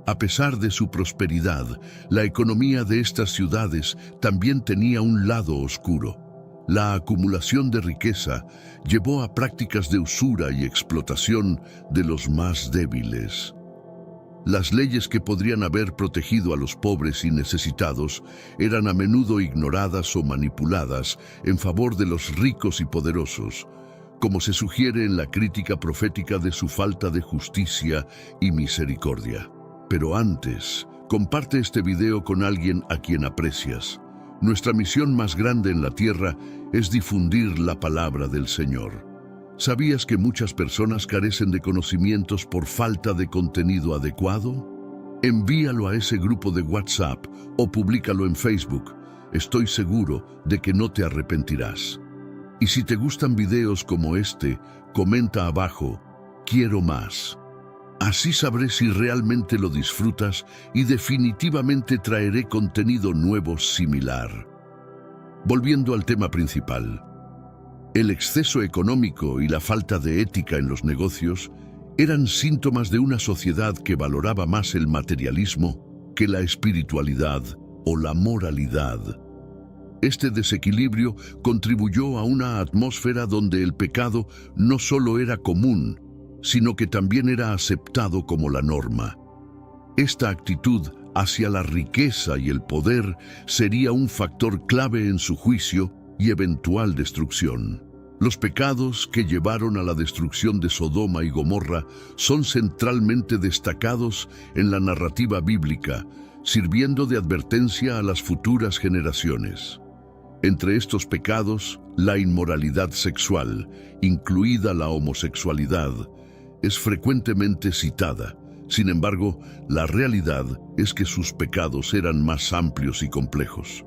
A pesar de su prosperidad, la economía de estas ciudades también tenía un lado oscuro. La acumulación de riqueza llevó a prácticas de usura y explotación de los más débiles. Las leyes que podrían haber protegido a los pobres y necesitados eran a menudo ignoradas o manipuladas en favor de los ricos y poderosos, como se sugiere en la crítica profética de su falta de justicia y misericordia. Pero antes, comparte este video con alguien a quien aprecias. Nuestra misión más grande en la tierra es difundir la palabra del Señor. ¿Sabías que muchas personas carecen de conocimientos por falta de contenido adecuado? Envíalo a ese grupo de WhatsApp o públicalo en Facebook. Estoy seguro de que no te arrepentirás. Y si te gustan videos como este, comenta abajo, quiero más. Así sabré si realmente lo disfrutas y definitivamente traeré contenido nuevo similar. Volviendo al tema principal. El exceso económico y la falta de ética en los negocios eran síntomas de una sociedad que valoraba más el materialismo que la espiritualidad o la moralidad. Este desequilibrio contribuyó a una atmósfera donde el pecado no solo era común, sino que también era aceptado como la norma. Esta actitud hacia la riqueza y el poder sería un factor clave en su juicio y eventual destrucción. Los pecados que llevaron a la destrucción de Sodoma y Gomorra son centralmente destacados en la narrativa bíblica, sirviendo de advertencia a las futuras generaciones. Entre estos pecados, la inmoralidad sexual, incluida la homosexualidad, es frecuentemente citada. Sin embargo, la realidad es que sus pecados eran más amplios y complejos.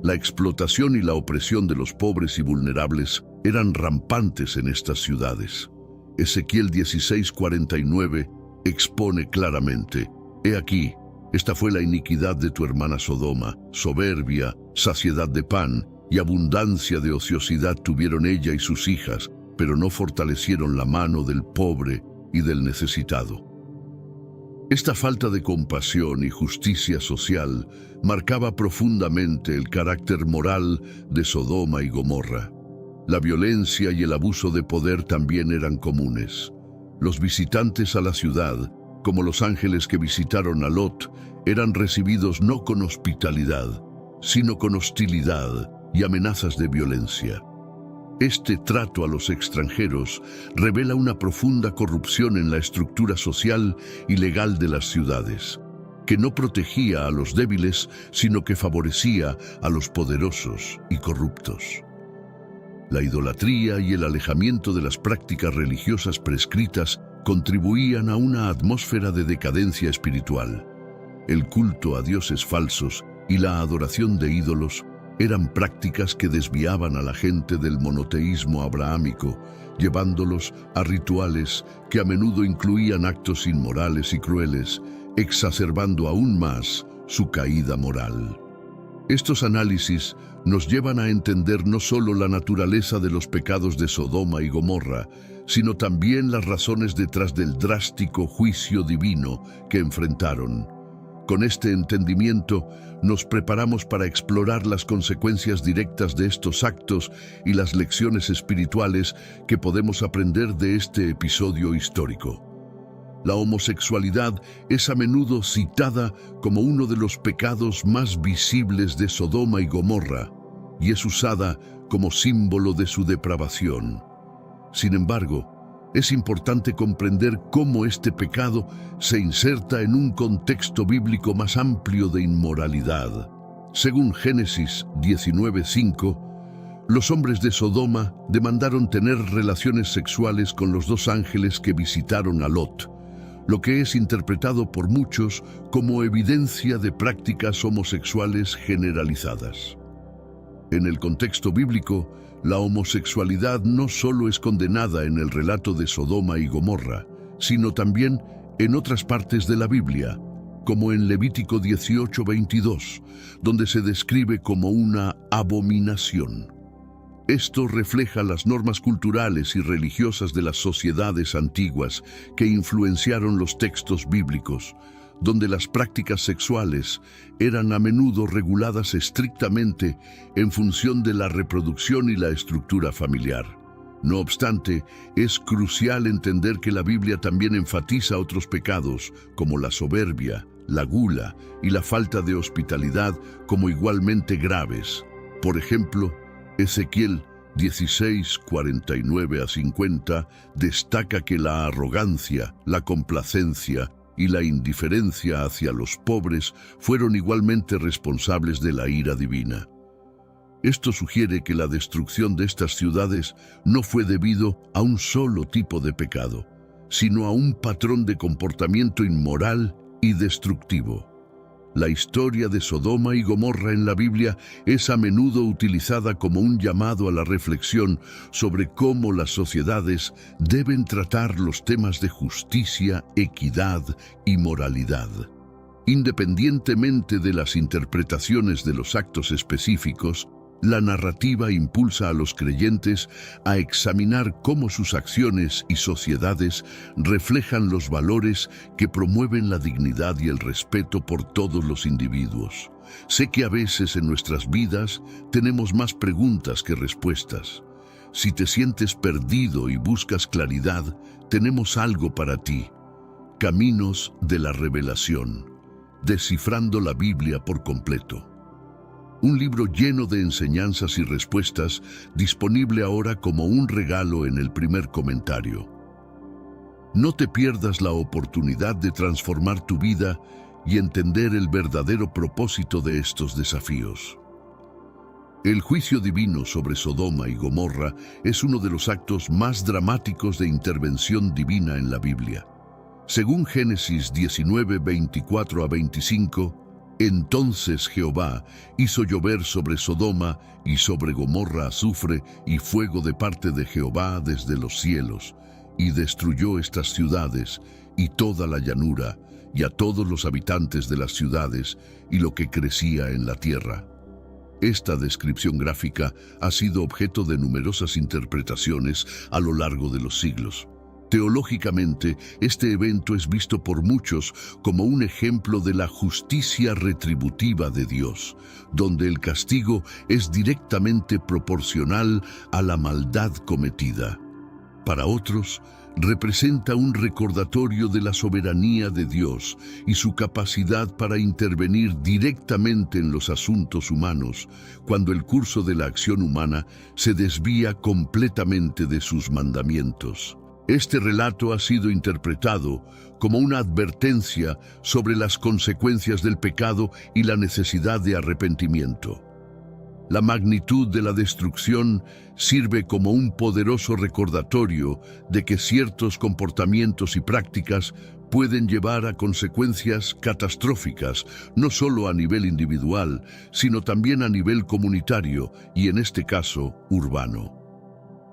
La explotación y la opresión de los pobres y vulnerables eran rampantes en estas ciudades. Ezequiel 16:49 expone claramente, «He aquí, esta fue la iniquidad de tu hermana Sodoma, soberbia, saciedad de pan y abundancia de ociosidad tuvieron ella y sus hijas, pero no fortalecieron la mano del pobre y del necesitado». Esta falta de compasión y justicia social marcaba profundamente el carácter moral de Sodoma y Gomorra. La violencia y el abuso de poder también eran comunes. Los visitantes a la ciudad, como los ángeles que visitaron a Lot, eran recibidos no con hospitalidad, sino con hostilidad y amenazas de violencia. Este trato a los extranjeros revela una profunda corrupción en la estructura social y legal de las ciudades, que no protegía a los débiles, sino que favorecía a los poderosos y corruptos. La idolatría y el alejamiento de las prácticas religiosas prescritas contribuían a una atmósfera de decadencia espiritual. El culto a dioses falsos y la adoración de ídolos Eran prácticas que desviaban a la gente del monoteísmo abrahámico, llevándolos a rituales que a menudo incluían actos inmorales y crueles, exacerbando aún más su caída moral. Estos análisis nos llevan a entender no solo la naturaleza de los pecados de Sodoma y Gomorra, sino también las razones detrás del drástico juicio divino que enfrentaron. Con este entendimiento, nos preparamos para explorar las consecuencias directas de estos actos y las lecciones espirituales que podemos aprender de este episodio histórico. La homosexualidad es a menudo citada como uno de los pecados más visibles de Sodoma y Gomorra, y es usada como símbolo de su depravación. Sin embargo, es importante comprender cómo este pecado se inserta en un contexto bíblico más amplio de inmoralidad. Según Génesis 19:5, los hombres de Sodoma demandaron tener relaciones sexuales con los dos ángeles que visitaron a Lot, lo que es interpretado por muchos como evidencia de prácticas homosexuales generalizadas. En el contexto bíblico, la homosexualidad no solo es condenada en el relato de Sodoma y Gomorra, sino también en otras partes de la Biblia, como en Levítico 18:22, donde se describe como una abominación. Esto refleja las normas culturales y religiosas de las sociedades antiguas que influenciaron los textos bíblicos, donde las prácticas sexuales eran a menudo reguladas estrictamente en función de la reproducción y la estructura familiar. No obstante, es crucial entender que la Biblia también enfatiza otros pecados, como la soberbia, la gula y la falta de hospitalidad, como igualmente graves. Por ejemplo, Ezequiel 16:49-50 destaca que la arrogancia, la complacencia y la indiferencia hacia los pobres fueron igualmente responsables de la ira divina. Esto sugiere que la destrucción de estas ciudades no fue debido a un solo tipo de pecado, sino a un patrón de comportamiento inmoral y destructivo. La historia de Sodoma y Gomorra en la Biblia es a menudo utilizada como un llamado a la reflexión sobre cómo las sociedades deben tratar los temas de justicia, equidad y moralidad. Independientemente de las interpretaciones de los actos específicos, la narrativa impulsa a los creyentes a examinar cómo sus acciones y sociedades reflejan los valores que promueven la dignidad y el respeto por todos los individuos. Sé que a veces en nuestras vidas tenemos más preguntas que respuestas. Si te sientes perdido y buscas claridad, tenemos algo para ti. Caminos de la Revelación, descifrando la Biblia por completo. Un libro lleno de enseñanzas y respuestas, disponible ahora como un regalo en el primer comentario. No te pierdas la oportunidad de transformar tu vida y entender el verdadero propósito de estos desafíos. El juicio divino sobre Sodoma y Gomorra es uno de los actos más dramáticos de intervención divina en la Biblia. Según Génesis 19:24-25, entonces Jehová hizo llover sobre Sodoma y sobre Gomorra azufre y fuego de parte de Jehová desde los cielos, y destruyó estas ciudades y toda la llanura, y a todos los habitantes de las ciudades y lo que crecía en la tierra. Esta descripción gráfica ha sido objeto de numerosas interpretaciones a lo largo de los siglos. Teológicamente, este evento es visto por muchos como un ejemplo de la justicia retributiva de Dios, donde el castigo es directamente proporcional a la maldad cometida. Para otros, representa un recordatorio de la soberanía de Dios y su capacidad para intervenir directamente en los asuntos humanos, cuando el curso de la acción humana se desvía completamente de sus mandamientos. Este relato ha sido interpretado como una advertencia sobre las consecuencias del pecado y la necesidad de arrepentimiento. La magnitud de la destrucción sirve como un poderoso recordatorio de que ciertos comportamientos y prácticas pueden llevar a consecuencias catastróficas, no solo a nivel individual, sino también a nivel comunitario y, en este caso, urbano.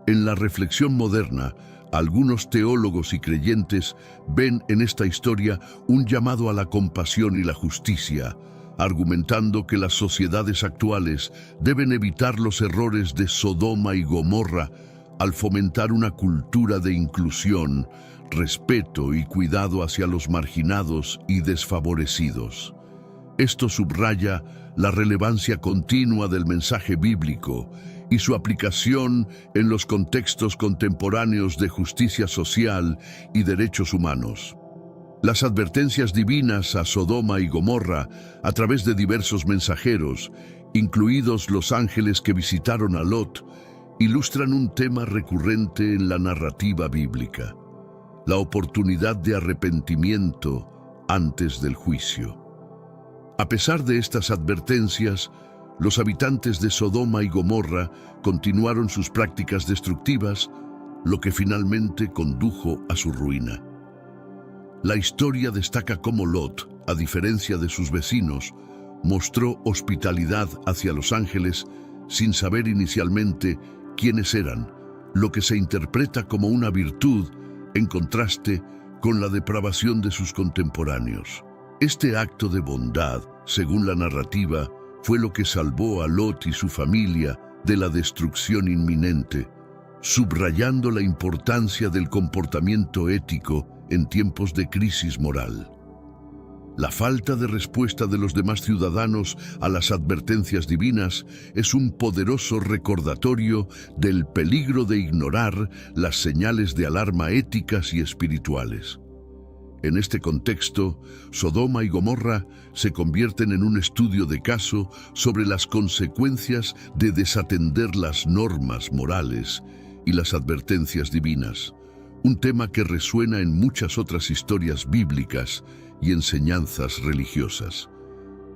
En la reflexión moderna, algunos teólogos y creyentes ven en esta historia un llamado a la compasión y la justicia, argumentando que las sociedades actuales deben evitar los errores de Sodoma y Gomorra al fomentar una cultura de inclusión, respeto y cuidado hacia los marginados y desfavorecidos. Esto subraya la relevancia continua del mensaje bíblico y su aplicación en los contextos contemporáneos de justicia social y derechos humanos. Las advertencias divinas a Sodoma y Gomorra a través de diversos mensajeros, incluidos los ángeles que visitaron a Lot, ilustran un tema recurrente en la narrativa bíblica: la oportunidad de arrepentimiento antes del juicio. A pesar de estas advertencias, los habitantes de Sodoma y Gomorra continuaron sus prácticas destructivas, lo que finalmente condujo a su ruina. La historia destaca cómo Lot, a diferencia de sus vecinos, mostró hospitalidad hacia los ángeles sin saber inicialmente quiénes eran, lo que se interpreta como una virtud en contraste con la depravación de sus contemporáneos. Este acto de bondad, según la narrativa, fue lo que salvó a Lot y su familia de la destrucción inminente, subrayando la importancia del comportamiento ético en tiempos de crisis moral. La falta de respuesta de los demás ciudadanos a las advertencias divinas es un poderoso recordatorio del peligro de ignorar las señales de alarma éticas y espirituales. En este contexto, Sodoma y Gomorra se convierten en un estudio de caso sobre las consecuencias de desatender las normas morales y las advertencias divinas, un tema que resuena en muchas otras historias bíblicas y enseñanzas religiosas.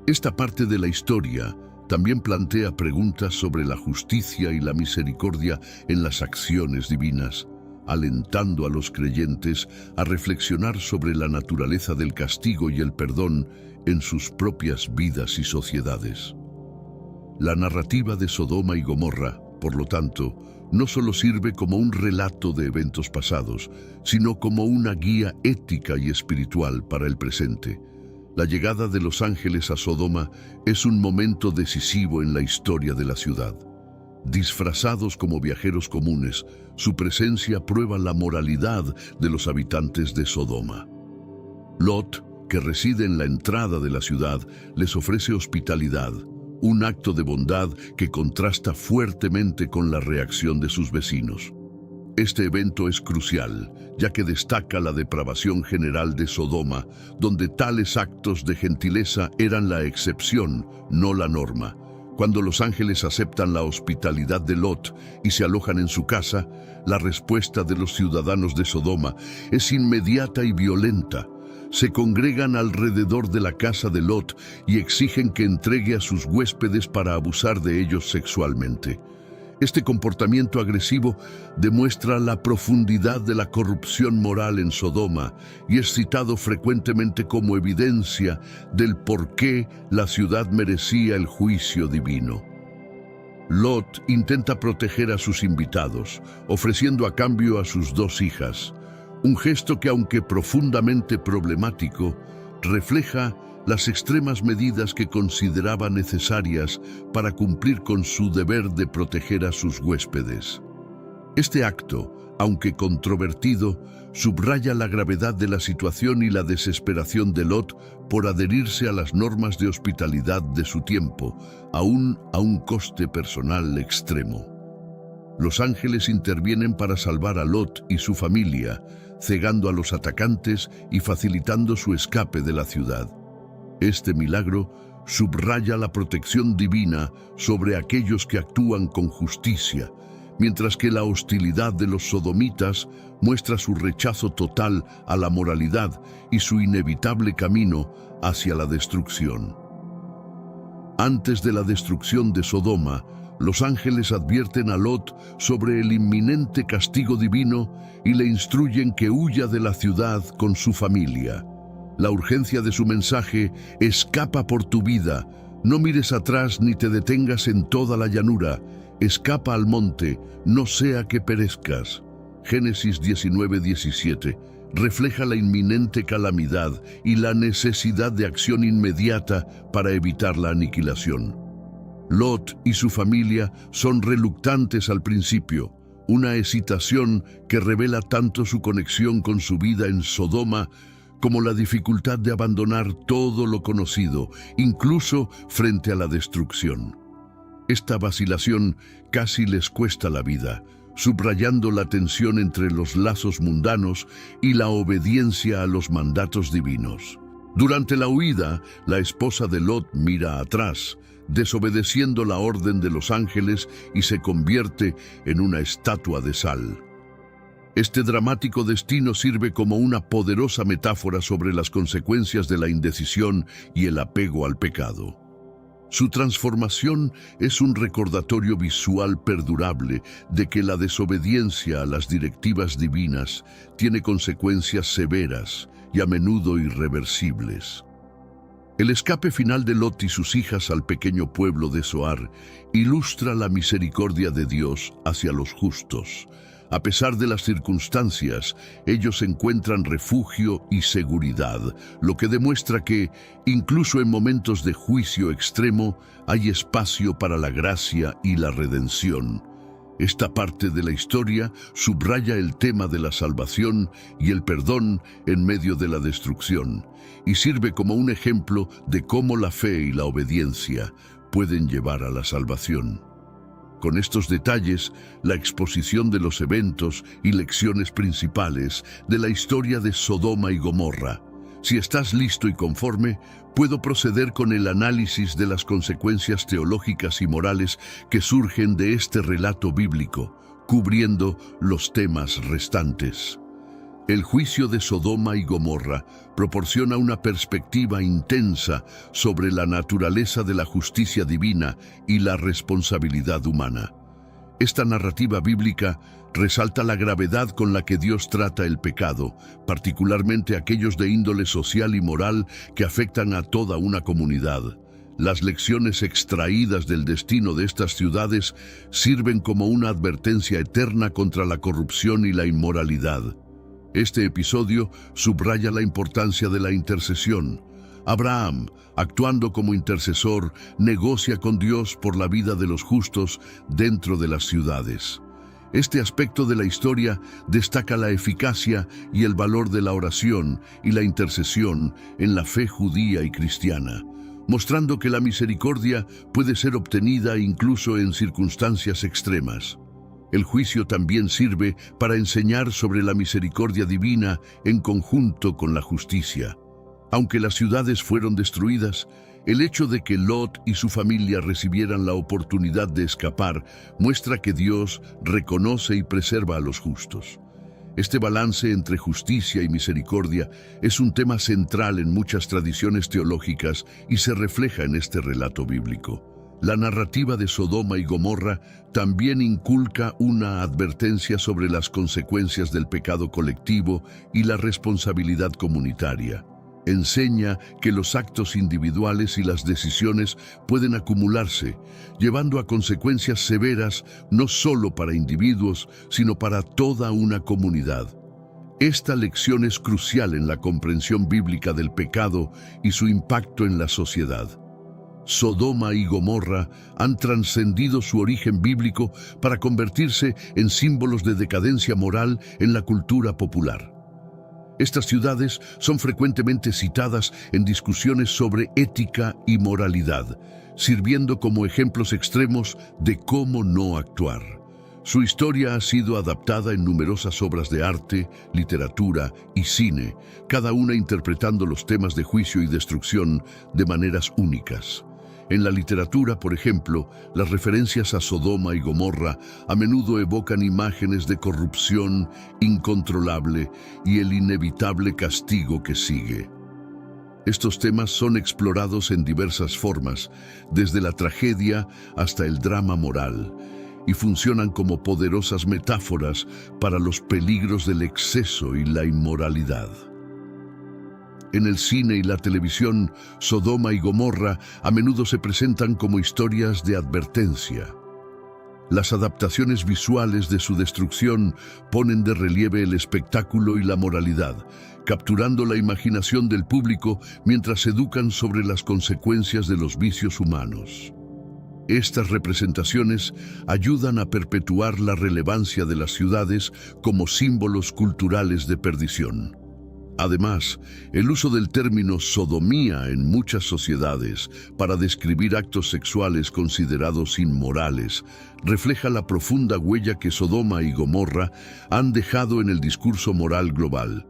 Esta parte de la historia también plantea preguntas sobre la justicia y la misericordia en las acciones divinas, alentando a los creyentes a reflexionar sobre la naturaleza del castigo y el perdón en sus propias vidas y sociedades. La narrativa de Sodoma y Gomorra, por lo tanto, no solo sirve como un relato de eventos pasados, sino como una guía ética y espiritual para el presente. La llegada de los ángeles a Sodoma es un momento decisivo en la historia de la ciudad. Disfrazados como viajeros comunes, su presencia prueba la moralidad de los habitantes de Sodoma. Lot, que reside en la entrada de la ciudad, les ofrece hospitalidad, un acto de bondad que contrasta fuertemente con la reacción de sus vecinos. Este evento es crucial, ya que destaca la depravación general de Sodoma, donde tales actos de gentileza eran la excepción, no la norma. Cuando los ángeles aceptan la hospitalidad de Lot y se alojan en su casa, la respuesta de los ciudadanos de Sodoma es inmediata y violenta. Se congregan alrededor de la casa de Lot y exigen que entregue a sus huéspedes para abusar de ellos sexualmente. Este comportamiento agresivo demuestra la profundidad de la corrupción moral en Sodoma y es citado frecuentemente como evidencia del por qué la ciudad merecía el juicio divino. Lot intenta proteger a sus invitados, ofreciendo a cambio a sus 2 hijas, un gesto que, aunque profundamente problemático, refleja las extremas medidas que consideraba necesarias para cumplir con su deber de proteger a sus huéspedes. Este acto, aunque controvertido, subraya la gravedad de la situación y la desesperación de Lot por adherirse a las normas de hospitalidad de su tiempo, aún a un coste personal extremo. Los ángeles intervienen para salvar a Lot y su familia, cegando a los atacantes y facilitando su escape de la ciudad. Este milagro subraya la protección divina sobre aquellos que actúan con justicia, mientras que la hostilidad de los sodomitas muestra su rechazo total a la moralidad y su inevitable camino hacia la destrucción. Antes de la destrucción de Sodoma, los ángeles advierten a Lot sobre el inminente castigo divino y le instruyen que huya de la ciudad con su familia. La urgencia de su mensaje: escapa por tu vida, no mires atrás ni te detengas en toda la llanura, escapa al monte, no sea que perezcas. Génesis 19:17 refleja la inminente calamidad y la necesidad de acción inmediata para evitar la aniquilación. Lot y su familia son reluctantes al principio, una hesitación que revela tanto su conexión con su vida en Sodoma como la dificultad de abandonar todo lo conocido, incluso frente a la destrucción. Esta vacilación casi les cuesta la vida, subrayando la tensión entre los lazos mundanos y la obediencia a los mandatos divinos. Durante la huida, la esposa de Lot mira atrás, desobedeciendo la orden de los ángeles, y se convierte en una estatua de sal. Este dramático destino sirve como una poderosa metáfora sobre las consecuencias de la indecisión y el apego al pecado. Su transformación es un recordatorio visual perdurable de que la desobediencia a las directivas divinas tiene consecuencias severas y a menudo irreversibles. El escape final de Lot y sus hijas al pequeño pueblo de Zoar ilustra la misericordia de Dios hacia los justos. A pesar de las circunstancias, ellos encuentran refugio y seguridad, lo que demuestra que, incluso en momentos de juicio extremo, hay espacio para la gracia y la redención. Esta parte de la historia subraya el tema de la salvación y el perdón en medio de la destrucción, y sirve como un ejemplo de cómo la fe y la obediencia pueden llevar a la salvación. Con estos detalles, la exposición de los eventos y lecciones principales de la historia de Sodoma y Gomorra. Si estás listo y conforme, puedo proceder con el análisis de las consecuencias teológicas y morales que surgen de este relato bíblico, cubriendo los temas restantes. El juicio de Sodoma y Gomorra proporciona una perspectiva intensa sobre la naturaleza de la justicia divina y la responsabilidad humana. Esta narrativa bíblica resalta la gravedad con la que Dios trata el pecado, particularmente aquellos de índole social y moral que afectan a toda una comunidad. Las lecciones extraídas del destino de estas ciudades sirven como una advertencia eterna contra la corrupción y la inmoralidad. Este episodio subraya la importancia de la intercesión. Abraham, actuando como intercesor, negocia con Dios por la vida de los justos dentro de las ciudades. Este aspecto de la historia destaca la eficacia y el valor de la oración y la intercesión en la fe judía y cristiana, mostrando que la misericordia puede ser obtenida incluso en circunstancias extremas. El juicio también sirve para enseñar sobre la misericordia divina en conjunto con la justicia. Aunque las ciudades fueron destruidas, el hecho de que Lot y su familia recibieran la oportunidad de escapar muestra que Dios reconoce y preserva a los justos. Este balance entre justicia y misericordia es un tema central en muchas tradiciones teológicas y se refleja en este relato bíblico. La narrativa de Sodoma y Gomorra también inculca una advertencia sobre las consecuencias del pecado colectivo y la responsabilidad comunitaria. Enseña que los actos individuales y las decisiones pueden acumularse, llevando a consecuencias severas no solo para individuos, sino para toda una comunidad. Esta lección es crucial en la comprensión bíblica del pecado y su impacto en la sociedad. Sodoma y Gomorra han trascendido su origen bíblico para convertirse en símbolos de decadencia moral en la cultura popular. Estas ciudades son frecuentemente citadas en discusiones sobre ética y moralidad, sirviendo como ejemplos extremos de cómo no actuar. Su historia ha sido adaptada en numerosas obras de arte, literatura y cine, cada una interpretando los temas de juicio y destrucción de maneras únicas. En la literatura, por ejemplo, las referencias a Sodoma y Gomorra a menudo evocan imágenes de corrupción incontrolable y el inevitable castigo que sigue. Estos temas son explorados en diversas formas, desde la tragedia hasta el drama moral, y funcionan como poderosas metáforas para los peligros del exceso y la inmoralidad. En el cine y la televisión, Sodoma y Gomorra a menudo se presentan como historias de advertencia. Las adaptaciones visuales de su destrucción ponen de relieve el espectáculo y la moralidad, capturando la imaginación del público mientras educan sobre las consecuencias de los vicios humanos. Estas representaciones ayudan a perpetuar la relevancia de las ciudades como símbolos culturales de perdición. Además, el uso del término sodomía en muchas sociedades para describir actos sexuales considerados inmorales refleja la profunda huella que Sodoma y Gomorra han dejado en el discurso moral global.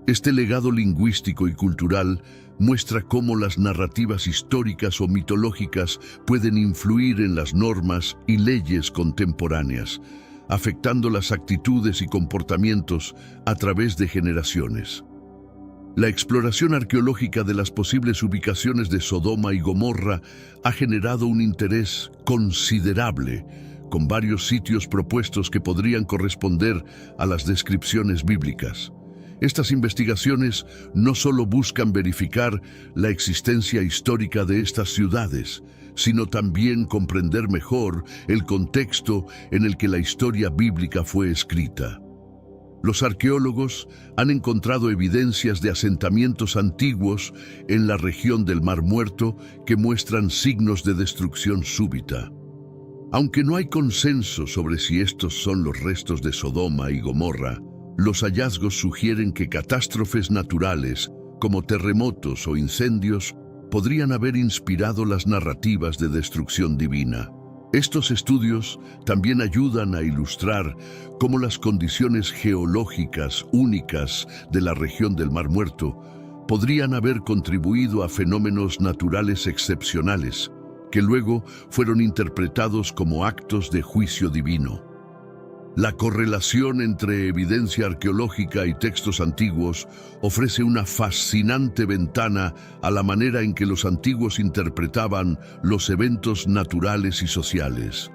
Este legado lingüístico y cultural muestra cómo las narrativas históricas o mitológicas pueden influir en las normas y leyes contemporáneas, afectando las actitudes y comportamientos a través de generaciones. La exploración arqueológica de las posibles ubicaciones de Sodoma y Gomorra ha generado un interés considerable, con varios sitios propuestos que podrían corresponder a las descripciones bíblicas. Estas investigaciones no solo buscan verificar la existencia histórica de estas ciudades, sino también comprender mejor el contexto en el que la historia bíblica fue escrita. Los arqueólogos han encontrado evidencias de asentamientos antiguos en la región del Mar Muerto que muestran signos de destrucción súbita. Aunque no hay consenso sobre si estos son los restos de Sodoma y Gomorra, los hallazgos sugieren que catástrofes naturales, como terremotos o incendios, podrían haber inspirado las narrativas de destrucción divina. Estos estudios también ayudan a ilustrar cómo las condiciones geológicas únicas de la región del Mar Muerto podrían haber contribuido a fenómenos naturales excepcionales, que luego fueron interpretados como actos de juicio divino. La correlación entre evidencia arqueológica y textos antiguos ofrece una fascinante ventana a la manera en que los antiguos interpretaban los eventos naturales y sociales.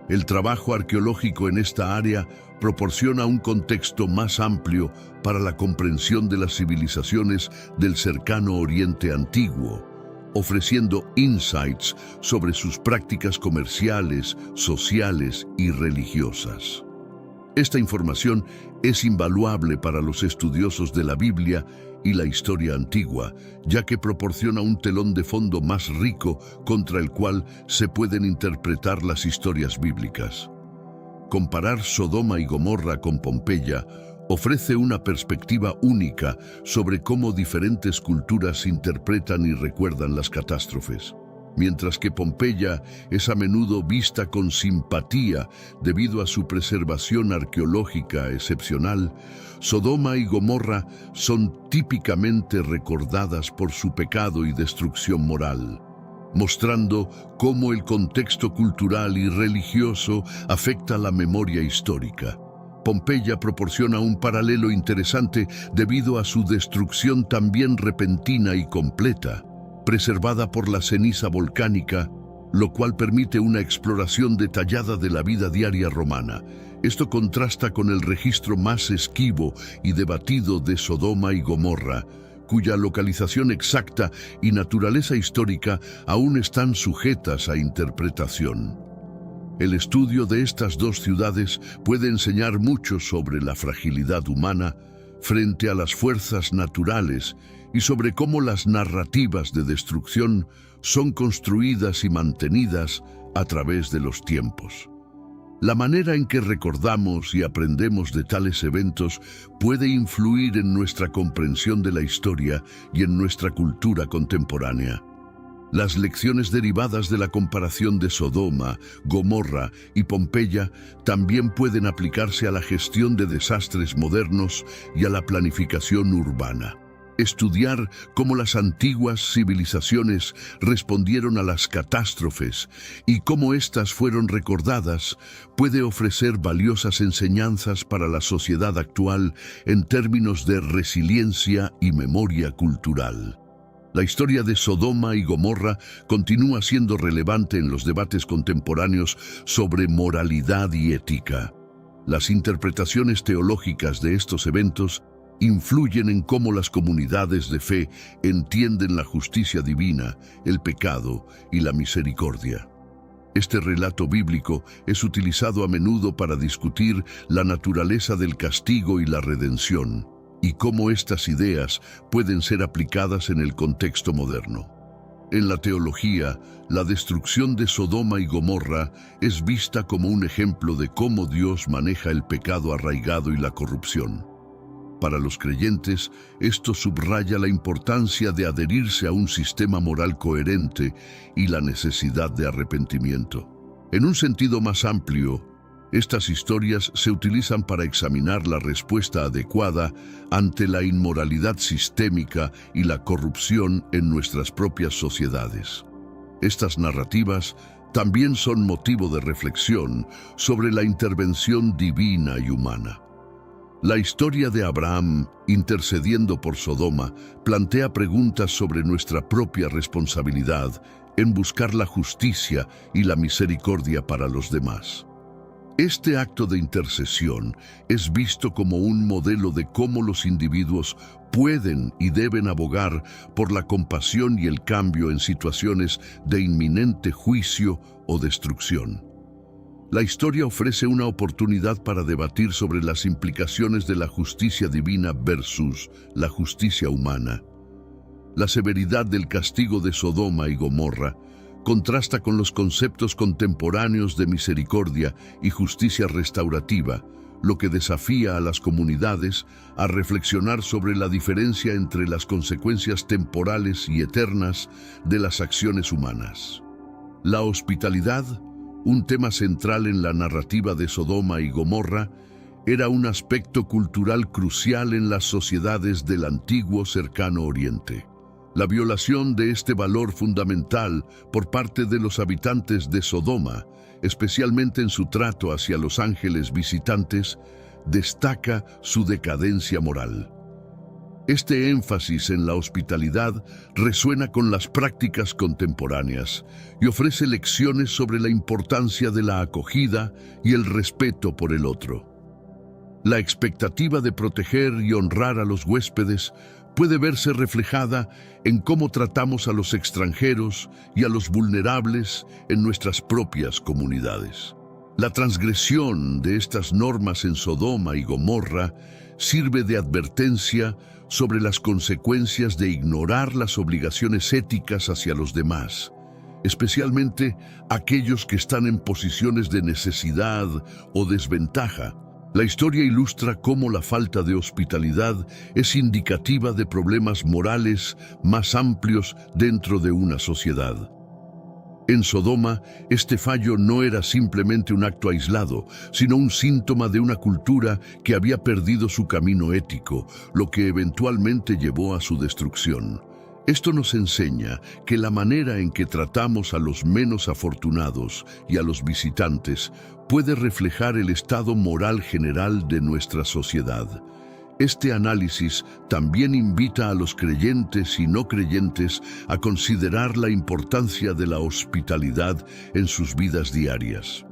El trabajo arqueológico en esta área proporciona un contexto más amplio para la comprensión de las civilizaciones del cercano Oriente Antiguo, ofreciendo insights sobre sus prácticas comerciales, sociales y religiosas. Esta información es invaluable para los estudiosos de la Biblia y la historia antigua, ya que proporciona un telón de fondo más rico contra el cual se pueden interpretar las historias bíblicas. Comparar Sodoma y Gomorra con Pompeya ofrece una perspectiva única sobre cómo diferentes culturas interpretan y recuerdan las catástrofes. Mientras que Pompeya es a menudo vista con simpatía debido a su preservación arqueológica excepcional, Sodoma y Gomorra son típicamente recordadas por su pecado y destrucción moral, mostrando cómo el contexto cultural y religioso afecta la memoria histórica. Pompeya proporciona un paralelo interesante debido a su destrucción también repentina y completa, preservada por la ceniza volcánica, lo cual permite una exploración detallada de la vida diaria romana. Esto contrasta con el registro más esquivo y debatido de Sodoma y Gomorra, cuya localización exacta y naturaleza histórica aún están sujetas a interpretación. El estudio de estas dos ciudades puede enseñar mucho sobre la fragilidad humana frente a las fuerzas naturales y sobre cómo las narrativas de destrucción son construidas y mantenidas a través de los tiempos. La manera en que recordamos y aprendemos de tales eventos puede influir en nuestra comprensión de la historia y en nuestra cultura contemporánea. Las lecciones derivadas de la comparación de Sodoma, Gomorra y Pompeya también pueden aplicarse a la gestión de desastres modernos y a la planificación urbana. Estudiar cómo las antiguas civilizaciones respondieron a las catástrofes y cómo éstas fueron recordadas puede ofrecer valiosas enseñanzas para la sociedad actual en términos de resiliencia y memoria cultural. La historia de Sodoma y Gomorra continúa siendo relevante en los debates contemporáneos sobre moralidad y ética. Las interpretaciones teológicas de estos eventos influyen en cómo las comunidades de fe entienden la justicia divina, el pecado y la misericordia. Este relato bíblico es utilizado a menudo para discutir la naturaleza del castigo y la redención, y cómo estas ideas pueden ser aplicadas en el contexto moderno. En la teología, la destrucción de Sodoma y Gomorra es vista como un ejemplo de cómo Dios maneja el pecado arraigado y la corrupción. Para los creyentes, esto subraya la importancia de adherirse a un sistema moral coherente y la necesidad de arrepentimiento. En un sentido más amplio, estas historias se utilizan para examinar la respuesta adecuada ante la inmoralidad sistémica y la corrupción en nuestras propias sociedades. Estas narrativas también son motivo de reflexión sobre la intervención divina y humana. La historia de Abraham intercediendo por Sodoma plantea preguntas sobre nuestra propia responsabilidad en buscar la justicia y la misericordia para los demás. Este acto de intercesión es visto como un modelo de cómo los individuos pueden y deben abogar por la compasión y el cambio en situaciones de inminente juicio o destrucción. La historia ofrece una oportunidad para debatir sobre las implicaciones de la justicia divina versus la justicia humana. La severidad del castigo de Sodoma y Gomorra contrasta con los conceptos contemporáneos de misericordia y justicia restaurativa, lo que desafía a las comunidades a reflexionar sobre la diferencia entre las consecuencias temporales y eternas de las acciones humanas. La hospitalidad, un tema central en la narrativa de Sodoma y Gomorra, era un aspecto cultural crucial en las sociedades del antiguo Cercano Oriente. La violación de este valor fundamental por parte de los habitantes de Sodoma, especialmente en su trato hacia los ángeles visitantes, destaca su decadencia moral. Este énfasis en la hospitalidad resuena con las prácticas contemporáneas y ofrece lecciones sobre la importancia de la acogida y el respeto por el otro. La expectativa de proteger y honrar a los huéspedes puede verse reflejada en cómo tratamos a los extranjeros y a los vulnerables en nuestras propias comunidades. La transgresión de estas normas en Sodoma y Gomorra sirve de advertencia sobre las consecuencias de ignorar las obligaciones éticas hacia los demás, especialmente aquellos que están en posiciones de necesidad o desventaja. La historia ilustra cómo la falta de hospitalidad es indicativa de problemas morales más amplios dentro de una sociedad. En Sodoma, este fallo no era simplemente un acto aislado, sino un síntoma de una cultura que había perdido su camino ético, lo que eventualmente llevó a su destrucción. Esto nos enseña que la manera en que tratamos a los menos afortunados y a los visitantes puede reflejar el estado moral general de nuestra sociedad. Este análisis también invita a los creyentes y no creyentes a considerar la importancia de la hospitalidad en sus vidas diarias.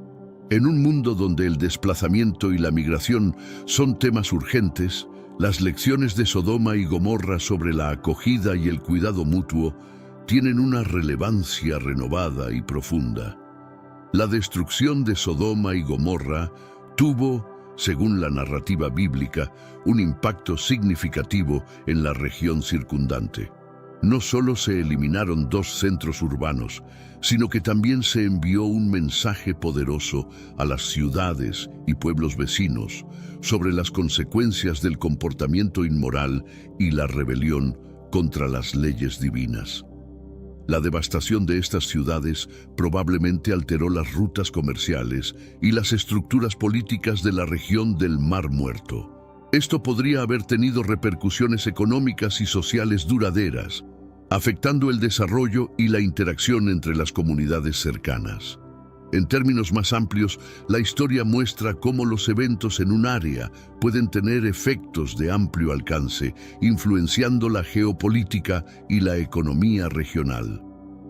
En un mundo donde el desplazamiento y la migración son temas urgentes, las lecciones de Sodoma y Gomorra sobre la acogida y el cuidado mutuo tienen una relevancia renovada y profunda. La destrucción de Sodoma y Gomorra tuvo, según la narrativa bíblica, un impacto significativo en la región circundante. No solo se eliminaron dos centros urbanos, sino que también se envió un mensaje poderoso a las ciudades y pueblos vecinos sobre las consecuencias del comportamiento inmoral y la rebelión contra las leyes divinas. La devastación de estas ciudades probablemente alteró las rutas comerciales y las estructuras políticas de la región del Mar Muerto. Esto podría haber tenido repercusiones económicas y sociales duraderas, afectando el desarrollo y la interacción entre las comunidades cercanas. En términos más amplios, la historia muestra cómo los eventos en un área pueden tener efectos de amplio alcance, influenciando la geopolítica y la economía regional.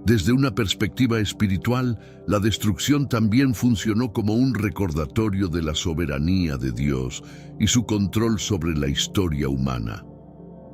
Desde una perspectiva espiritual, la destrucción también funcionó como un recordatorio de la soberanía de Dios y su control sobre la historia humana.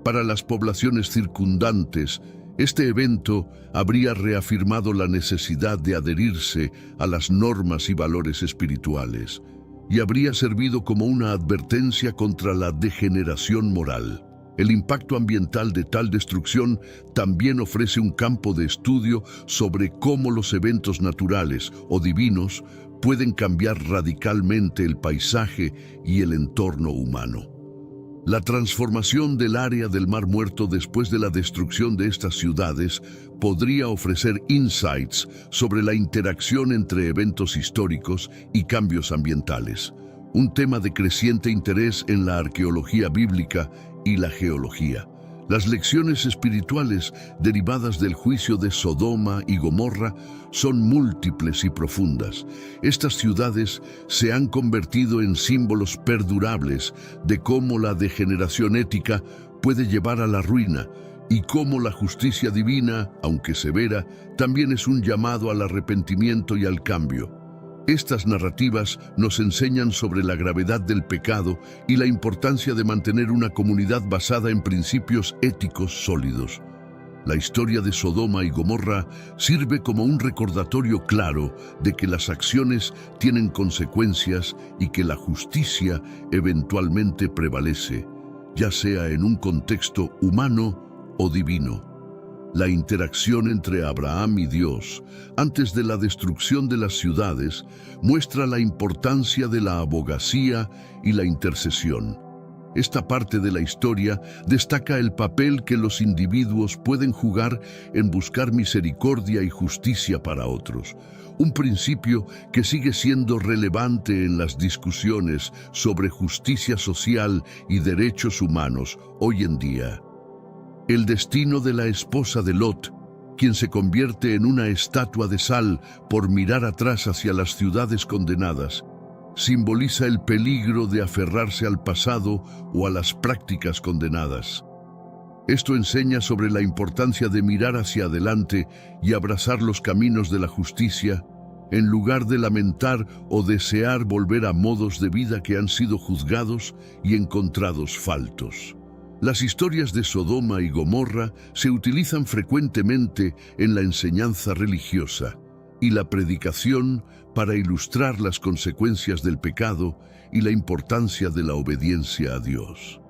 Para las poblaciones circundantes, este evento habría reafirmado la necesidad de adherirse a las normas y valores espirituales, y habría servido como una advertencia contra la degeneración moral. El impacto ambiental de tal destrucción también ofrece un campo de estudio sobre cómo los eventos naturales o divinos pueden cambiar radicalmente el paisaje y el entorno humano. La transformación del área del Mar Muerto después de la destrucción de estas ciudades podría ofrecer insights sobre la interacción entre eventos históricos y cambios ambientales, un tema de creciente interés en la arqueología bíblica y la geología. Las lecciones espirituales derivadas del juicio de Sodoma y Gomorra son múltiples y profundas. Estas ciudades se han convertido en símbolos perdurables de cómo la degeneración ética puede llevar a la ruina y cómo la justicia divina, aunque severa, también es un llamado al arrepentimiento y al cambio. Estas narrativas nos enseñan sobre la gravedad del pecado y la importancia de mantener una comunidad basada en principios éticos sólidos. La historia de Sodoma y Gomorra sirve como un recordatorio claro de que las acciones tienen consecuencias y que la justicia eventualmente prevalece, ya sea en un contexto humano o divino. La interacción entre Abraham y Dios antes de la destrucción de las ciudades muestra la importancia de la abogacía y la intercesión. Esta parte de la historia destaca el papel que los individuos pueden jugar en buscar misericordia y justicia para otros, un principio que sigue siendo relevante en las discusiones sobre justicia social y derechos humanos hoy en día. El destino de la esposa de Lot, quien se convierte en una estatua de sal por mirar atrás hacia las ciudades condenadas, simboliza el peligro de aferrarse al pasado o a las prácticas condenadas. Esto enseña sobre la importancia de mirar hacia adelante y abrazar los caminos de la justicia, en lugar de lamentar o desear volver a modos de vida que han sido juzgados y encontrados faltos. Las historias de Sodoma y Gomorra se utilizan frecuentemente en la enseñanza religiosa y la predicación para ilustrar las consecuencias del pecado y la importancia de la obediencia a Dios.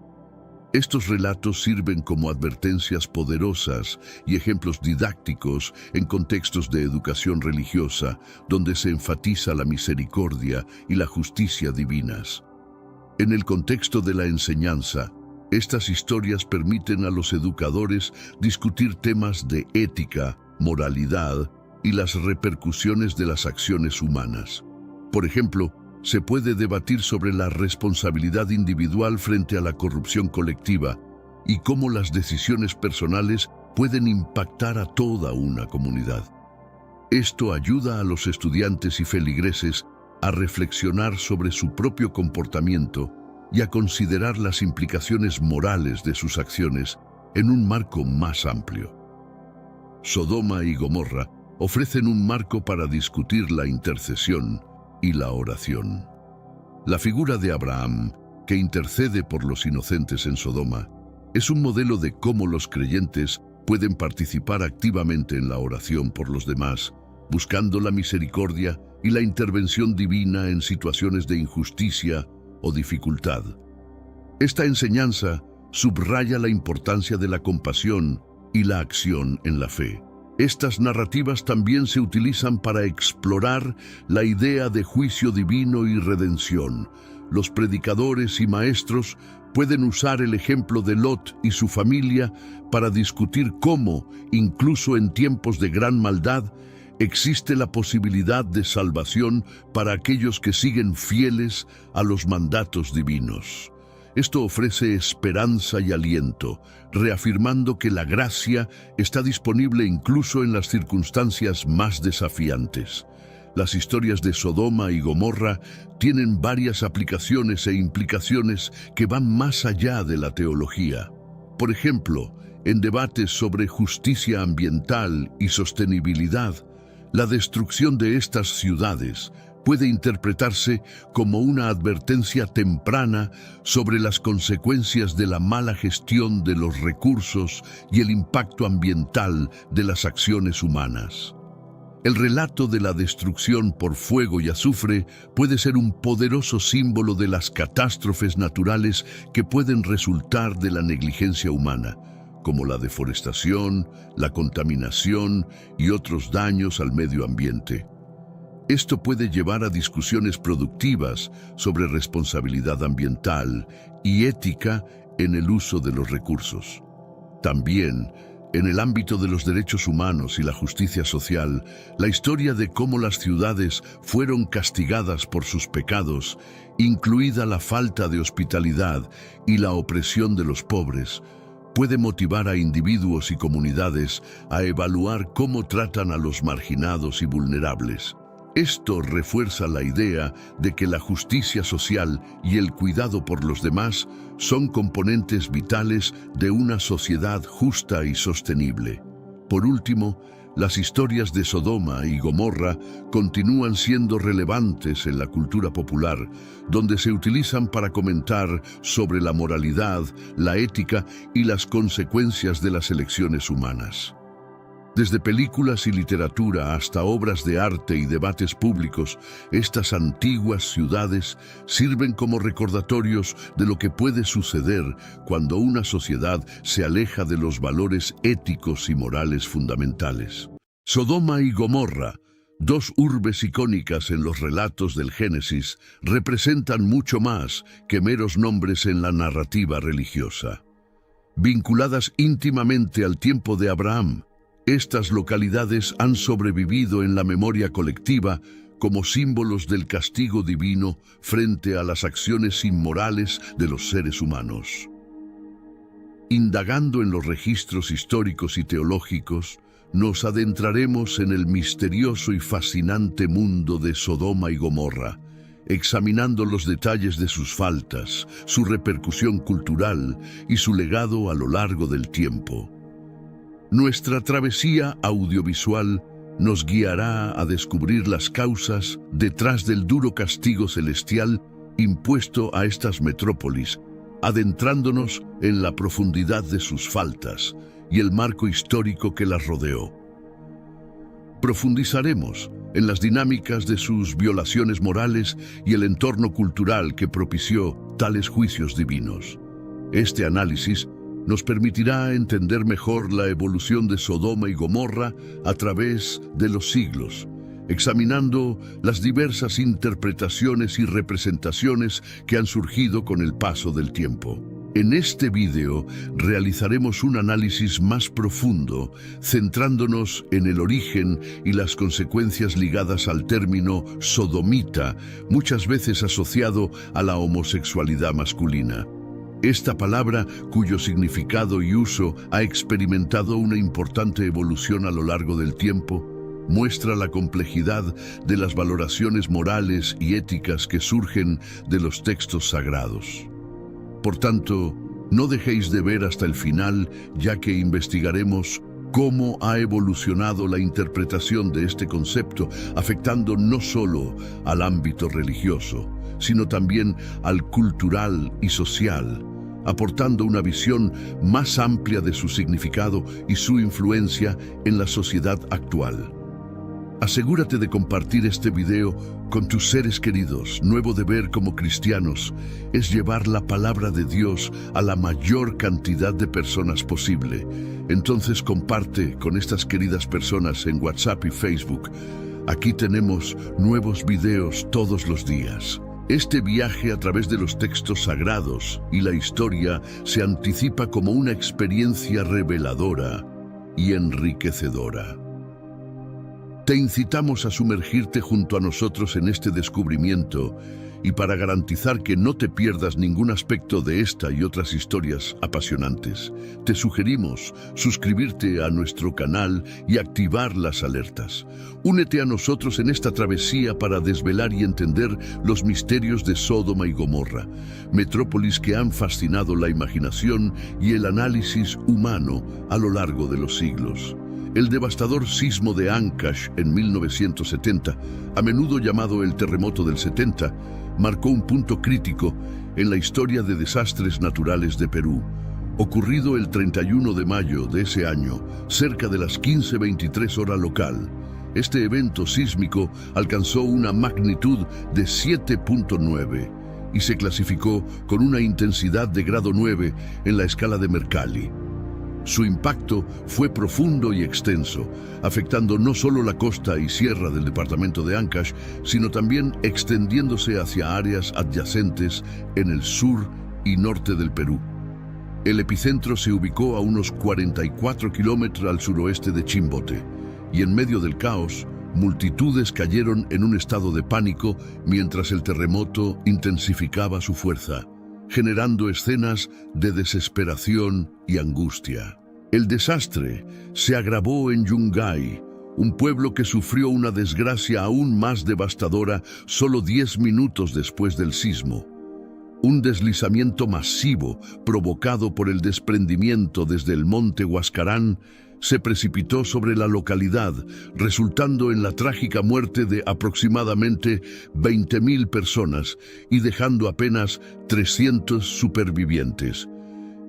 Estos relatos sirven como advertencias poderosas y ejemplos didácticos en contextos de educación religiosa, donde se enfatiza la misericordia y la justicia divinas. En el contexto de la enseñanza, estas historias permiten a los educadores discutir temas de ética, moralidad y las repercusiones de las acciones humanas. Por ejemplo, se puede debatir sobre la responsabilidad individual frente a la corrupción colectiva y cómo las decisiones personales pueden impactar a toda una comunidad. Esto ayuda a los estudiantes y feligreses a reflexionar sobre su propio comportamiento y a considerar las implicaciones morales de sus acciones en un marco más amplio. Sodoma y Gomorra ofrecen un marco para discutir la intercesión y la oración. La figura de Abraham, que intercede por los inocentes en Sodoma, es un modelo de cómo los creyentes pueden participar activamente en la oración por los demás, buscando la misericordia y la intervención divina en situaciones de injusticia o dificultad. Esta enseñanza subraya la importancia de la compasión y la acción en la fe. Estas narrativas también se utilizan para explorar la idea de juicio divino y redención. Los predicadores y maestros pueden usar el ejemplo de Lot y su familia para discutir cómo, incluso en tiempos de gran maldad, existe la posibilidad de salvación para aquellos que siguen fieles a los mandatos divinos. Esto ofrece esperanza y aliento, reafirmando que la gracia está disponible incluso en las circunstancias más desafiantes. Las historias de Sodoma y Gomorra tienen varias aplicaciones e implicaciones que van más allá de la teología. Por ejemplo, en debates sobre justicia ambiental y sostenibilidad, la destrucción de estas ciudades puede interpretarse como una advertencia temprana sobre las consecuencias de la mala gestión de los recursos y el impacto ambiental de las acciones humanas. El relato de la destrucción por fuego y azufre puede ser un poderoso símbolo de las catástrofes naturales que pueden resultar de la negligencia humana, como la deforestación, la contaminación y otros daños al medio ambiente. Esto puede llevar a discusiones productivas sobre responsabilidad ambiental y ética en el uso de los recursos. También, en el ámbito de los derechos humanos y la justicia social, la historia de cómo las ciudades fueron castigadas por sus pecados, incluida la falta de hospitalidad y la opresión de los pobres, puede motivar a individuos y comunidades a evaluar cómo tratan a los marginados y vulnerables. Esto refuerza la idea de que la justicia social y el cuidado por los demás son componentes vitales de una sociedad justa y sostenible. Por último, las historias de Sodoma y Gomorra continúan siendo relevantes en la cultura popular, donde se utilizan para comentar sobre la moralidad, la ética y las consecuencias de las elecciones humanas. Desde películas y literatura hasta obras de arte y debates públicos, estas antiguas ciudades sirven como recordatorios de lo que puede suceder cuando una sociedad se aleja de los valores éticos y morales fundamentales. Sodoma y Gomorra, dos urbes icónicas en los relatos del Génesis, representan mucho más que meros nombres en la narrativa religiosa. Vinculadas íntimamente al tiempo de Abraham, estas localidades han sobrevivido en la memoria colectiva como símbolos del castigo divino frente a las acciones inmorales de los seres humanos. Indagando en los registros históricos y teológicos, nos adentraremos en el misterioso y fascinante mundo de Sodoma y Gomorra, examinando los detalles de sus faltas, su repercusión cultural y su legado a lo largo del tiempo. Nuestra travesía audiovisual nos guiará a descubrir las causas detrás del duro castigo celestial impuesto a estas metrópolis, adentrándonos en la profundidad de sus faltas y el marco histórico que las rodeó. Profundizaremos en las dinámicas de sus violaciones morales y el entorno cultural que propició tales juicios divinos. Este análisis nos permitirá entender mejor la evolución de Sodoma y Gomorra a través de los siglos, examinando las diversas interpretaciones y representaciones que han surgido con el paso del tiempo. En este video realizaremos un análisis más profundo, centrándonos en el origen y las consecuencias ligadas al término sodomita, muchas veces asociado a la homosexualidad masculina. Esta palabra, cuyo significado y uso ha experimentado una importante evolución a lo largo del tiempo, muestra la complejidad de las valoraciones morales y éticas que surgen de los textos sagrados. Por tanto, no dejéis de ver hasta el final, ya que investigaremos cómo ha evolucionado la interpretación de este concepto, afectando no solo al ámbito religioso, sino también al cultural y social, aportando una visión más amplia de su significado y su influencia en la sociedad actual. Asegúrate de compartir este video con tus seres queridos. Nuevo deber como cristianos es llevar la palabra de Dios a la mayor cantidad de personas posible. Entonces comparte con estas queridas personas en WhatsApp y Facebook. Aquí tenemos nuevos videos todos los días. Este viaje a través de los textos sagrados y la historia se anticipa como una experiencia reveladora y enriquecedora. Te incitamos a sumergirte junto a nosotros en este descubrimiento y para garantizar que no te pierdas ningún aspecto de esta y otras historias apasionantes, te sugerimos suscribirte a nuestro canal y activar las alertas. Únete a nosotros en esta travesía para desvelar y entender los misterios de Sodoma y Gomorra, metrópolis que han fascinado la imaginación y el análisis humano a lo largo de los siglos. El devastador sismo de Ancash en 1970, a menudo llamado el terremoto del 70, marcó un punto crítico en la historia de desastres naturales de Perú. Ocurrido el 31 de mayo de ese año, cerca de las 15:23 hora local, este evento sísmico alcanzó una magnitud de 7.9 y se clasificó con una intensidad de grado 9 en la escala de Mercalli. Su impacto fue profundo y extenso, afectando no solo la costa y sierra del departamento de Ancash, sino también extendiéndose hacia áreas adyacentes en el sur y norte del Perú. El epicentro se ubicó a unos 44 kilómetros al suroeste de Chimbote, y en medio del caos, multitudes cayeron en un estado de pánico mientras el terremoto intensificaba su fuerza, generando escenas de desesperación y angustia. El desastre se agravó en Yungay, un pueblo que sufrió una desgracia aún más devastadora solo 10 minutos después del sismo. Un deslizamiento masivo provocado por el desprendimiento desde el monte Huascarán se precipitó sobre la localidad, resultando en la trágica muerte de aproximadamente 20.000 personas y dejando apenas 300 supervivientes.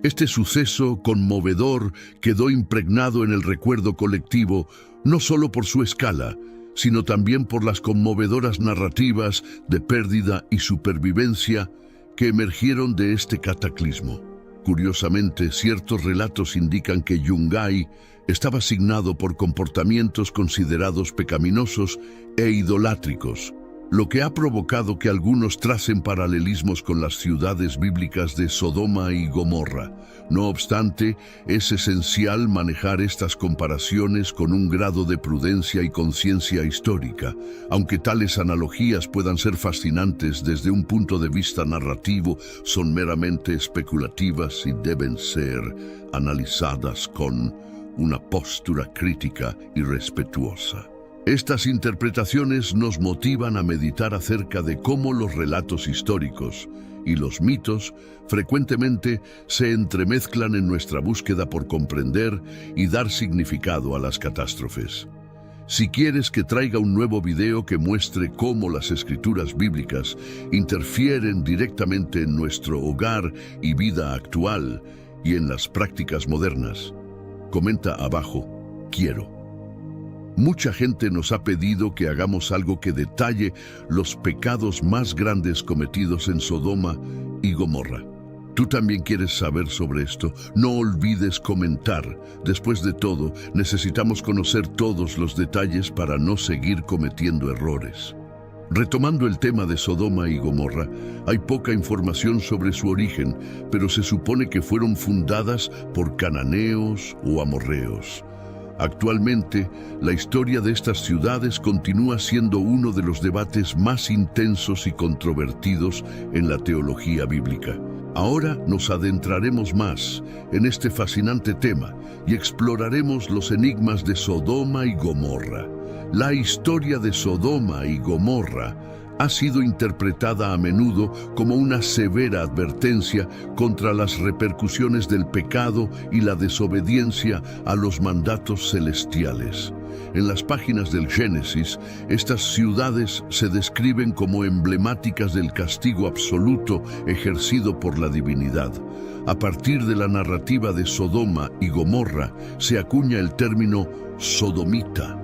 Este suceso conmovedor quedó impregnado en el recuerdo colectivo, no solo por su escala, sino también por las conmovedoras narrativas de pérdida y supervivencia que emergieron de este cataclismo. Curiosamente, ciertos relatos indican que Yungay estaba signado por comportamientos considerados pecaminosos e idolátricos, lo que ha provocado que algunos tracen paralelismos con las ciudades bíblicas de Sodoma y Gomorra. No obstante, es esencial manejar estas comparaciones con un grado de prudencia y conciencia histórica, aunque tales analogías puedan ser fascinantes desde un punto de vista narrativo, son meramente especulativas y deben ser analizadas con una postura crítica y respetuosa. Estas interpretaciones nos motivan a meditar acerca de cómo los relatos históricos y los mitos frecuentemente se entremezclan en nuestra búsqueda por comprender y dar significado a las catástrofes. Si quieres que traiga un nuevo video que muestre cómo las escrituras bíblicas interfieren directamente en nuestro hogar y vida actual y en las prácticas modernas, comenta abajo, quiero. Mucha gente nos ha pedido que hagamos algo que detalle los pecados más grandes cometidos en Sodoma y Gomorra. ¿Tú también quieres saber sobre esto? No olvides comentar. Después de todo, necesitamos conocer todos los detalles para no seguir cometiendo errores. Retomando el tema de Sodoma y Gomorra, hay poca información sobre su origen, pero se supone que fueron fundadas por cananeos o amorreos. Actualmente, la historia de estas ciudades continúa siendo uno de los debates más intensos y controvertidos en la teología bíblica. Ahora nos adentraremos más en este fascinante tema y exploraremos los enigmas de Sodoma y Gomorra. La historia de Sodoma y Gomorra ha sido interpretada a menudo como una severa advertencia contra las repercusiones del pecado y la desobediencia a los mandatos celestiales. En las páginas del Génesis, estas ciudades se describen como emblemáticas del castigo absoluto ejercido por la divinidad. A partir de la narrativa de Sodoma y Gomorra, se acuña el término sodomita,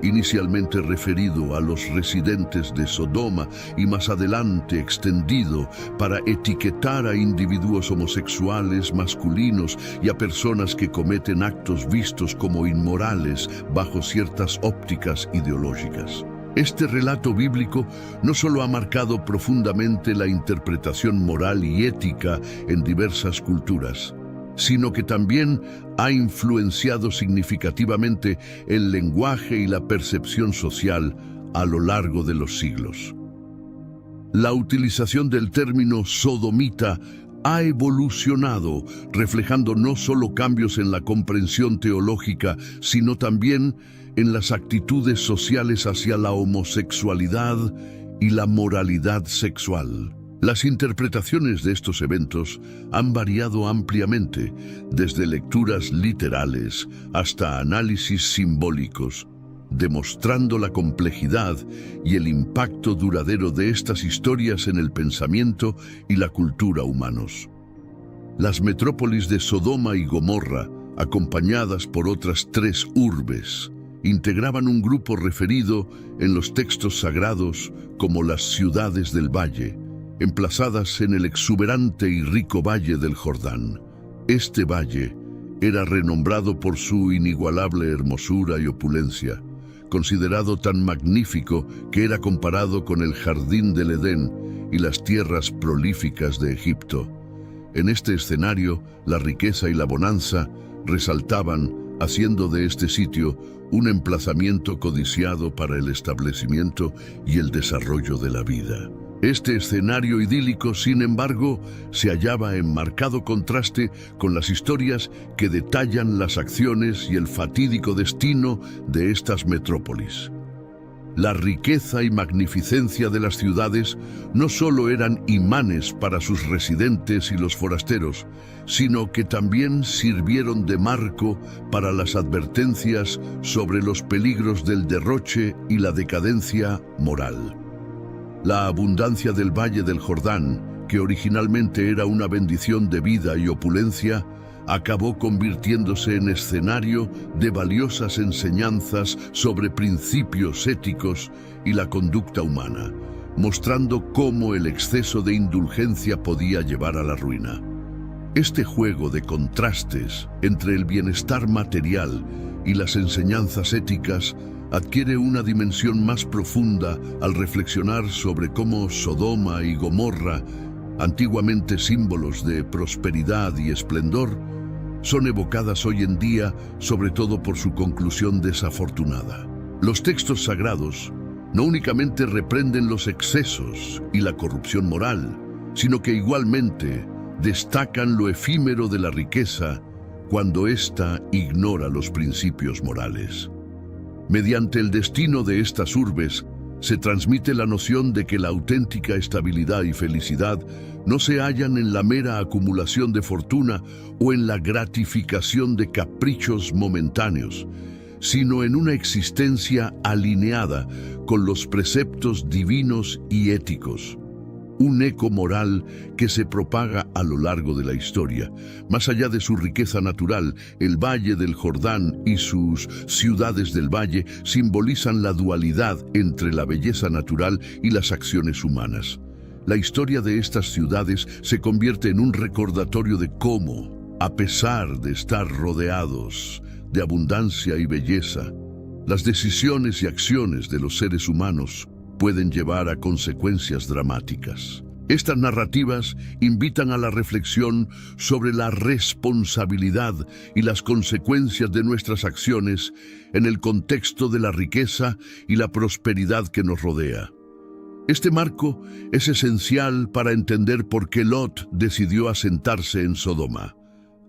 inicialmente referido a los residentes de Sodoma y más adelante extendido para etiquetar a individuos homosexuales masculinos y a personas que cometen actos vistos como inmorales bajo ciertas ópticas ideológicas. Este relato bíblico no solo ha marcado profundamente la interpretación moral y ética en diversas culturas, sino que también ha influenciado significativamente el lenguaje y la percepción social a lo largo de los siglos. La utilización del término sodomita ha evolucionado, reflejando no solo cambios en la comprensión teológica, sino también en las actitudes sociales hacia la homosexualidad y la moralidad sexual. Las interpretaciones de estos eventos han variado ampliamente, desde lecturas literales hasta análisis simbólicos, demostrando la complejidad y el impacto duradero de estas historias en el pensamiento y la cultura humanos. Las metrópolis de Sodoma y Gomorra, acompañadas por otras 3 urbes, integraban un grupo referido en los textos sagrados como las ciudades del valle, emplazadas en el exuberante y rico valle del Jordán. Este valle era renombrado por su inigualable hermosura y opulencia, considerado tan magnífico que era comparado con el jardín del Edén y las tierras prolíficas de Egipto. En este escenario, la riqueza y la bonanza resaltaban, haciendo de este sitio un emplazamiento codiciado para el establecimiento y el desarrollo de la vida. Este escenario idílico, sin embargo, se hallaba en marcado contraste con las historias que detallan las acciones y el fatídico destino de estas metrópolis. La riqueza y magnificencia de las ciudades no solo eran imanes para sus residentes y los forasteros, sino que también sirvieron de marco para las advertencias sobre los peligros del derroche y la decadencia moral. La abundancia del Valle del Jordán, que originalmente era una bendición de vida y opulencia, acabó convirtiéndose en escenario de valiosas enseñanzas sobre principios éticos y la conducta humana, mostrando cómo el exceso de indulgencia podía llevar a la ruina. Este juego de contrastes entre el bienestar material y las enseñanzas éticas adquiere una dimensión más profunda al reflexionar sobre cómo Sodoma y Gomorra, antiguamente símbolos de prosperidad y esplendor, son evocadas hoy en día sobre todo por su conclusión desafortunada. Los textos sagrados no únicamente reprenden los excesos y la corrupción moral, sino que igualmente destacan lo efímero de la riqueza cuando ésta ignora los principios morales. Mediante el destino de estas urbes, se transmite la noción de que la auténtica estabilidad y felicidad no se hallan en la mera acumulación de fortuna o en la gratificación de caprichos momentáneos, sino en una existencia alineada con los preceptos divinos y éticos. Un eco moral que se propaga a lo largo de la historia. Más allá de su riqueza natural, el Valle del Jordán y sus ciudades del valle simbolizan la dualidad entre la belleza natural y las acciones humanas. La historia de estas ciudades se convierte en un recordatorio de cómo, a pesar de estar rodeados de abundancia y belleza, las decisiones y acciones de los seres humanos pueden llevar a consecuencias dramáticas. Estas narrativas invitan a la reflexión sobre la responsabilidad y las consecuencias de nuestras acciones en el contexto de la riqueza y la prosperidad que nos rodea. Este marco es esencial para entender por qué Lot decidió asentarse en Sodoma.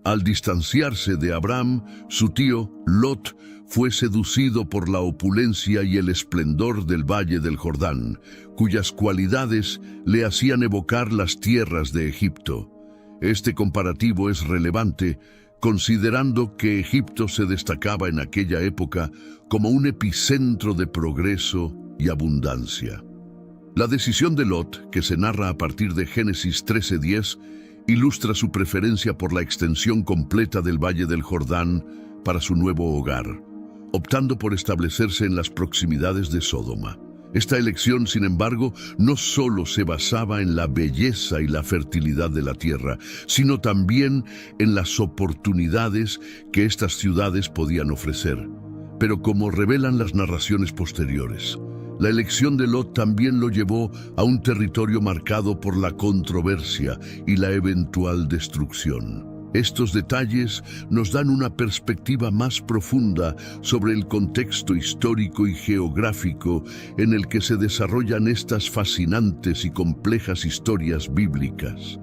Al distanciarse de Abraham, su tío, Lot fue seducido por la opulencia y el esplendor del Valle del Jordán, cuyas cualidades le hacían evocar las tierras de Egipto. Este comparativo es relevante, considerando que Egipto se destacaba en aquella época como un epicentro de progreso y abundancia. La decisión de Lot, que se narra a partir de Génesis 13:10, ilustra su preferencia por la extensión completa del Valle del Jordán para su nuevo hogar, optando por establecerse en las proximidades de Sodoma. Esta elección, sin embargo, no solo se basaba en la belleza y la fertilidad de la tierra, sino también en las oportunidades que estas ciudades podían ofrecer. Pero como revelan las narraciones posteriores, la elección de Lot también lo llevó a un territorio marcado por la controversia y la eventual destrucción. Estos detalles nos dan una perspectiva más profunda sobre el contexto histórico y geográfico en el que se desarrollan estas fascinantes y complejas historias bíblicas.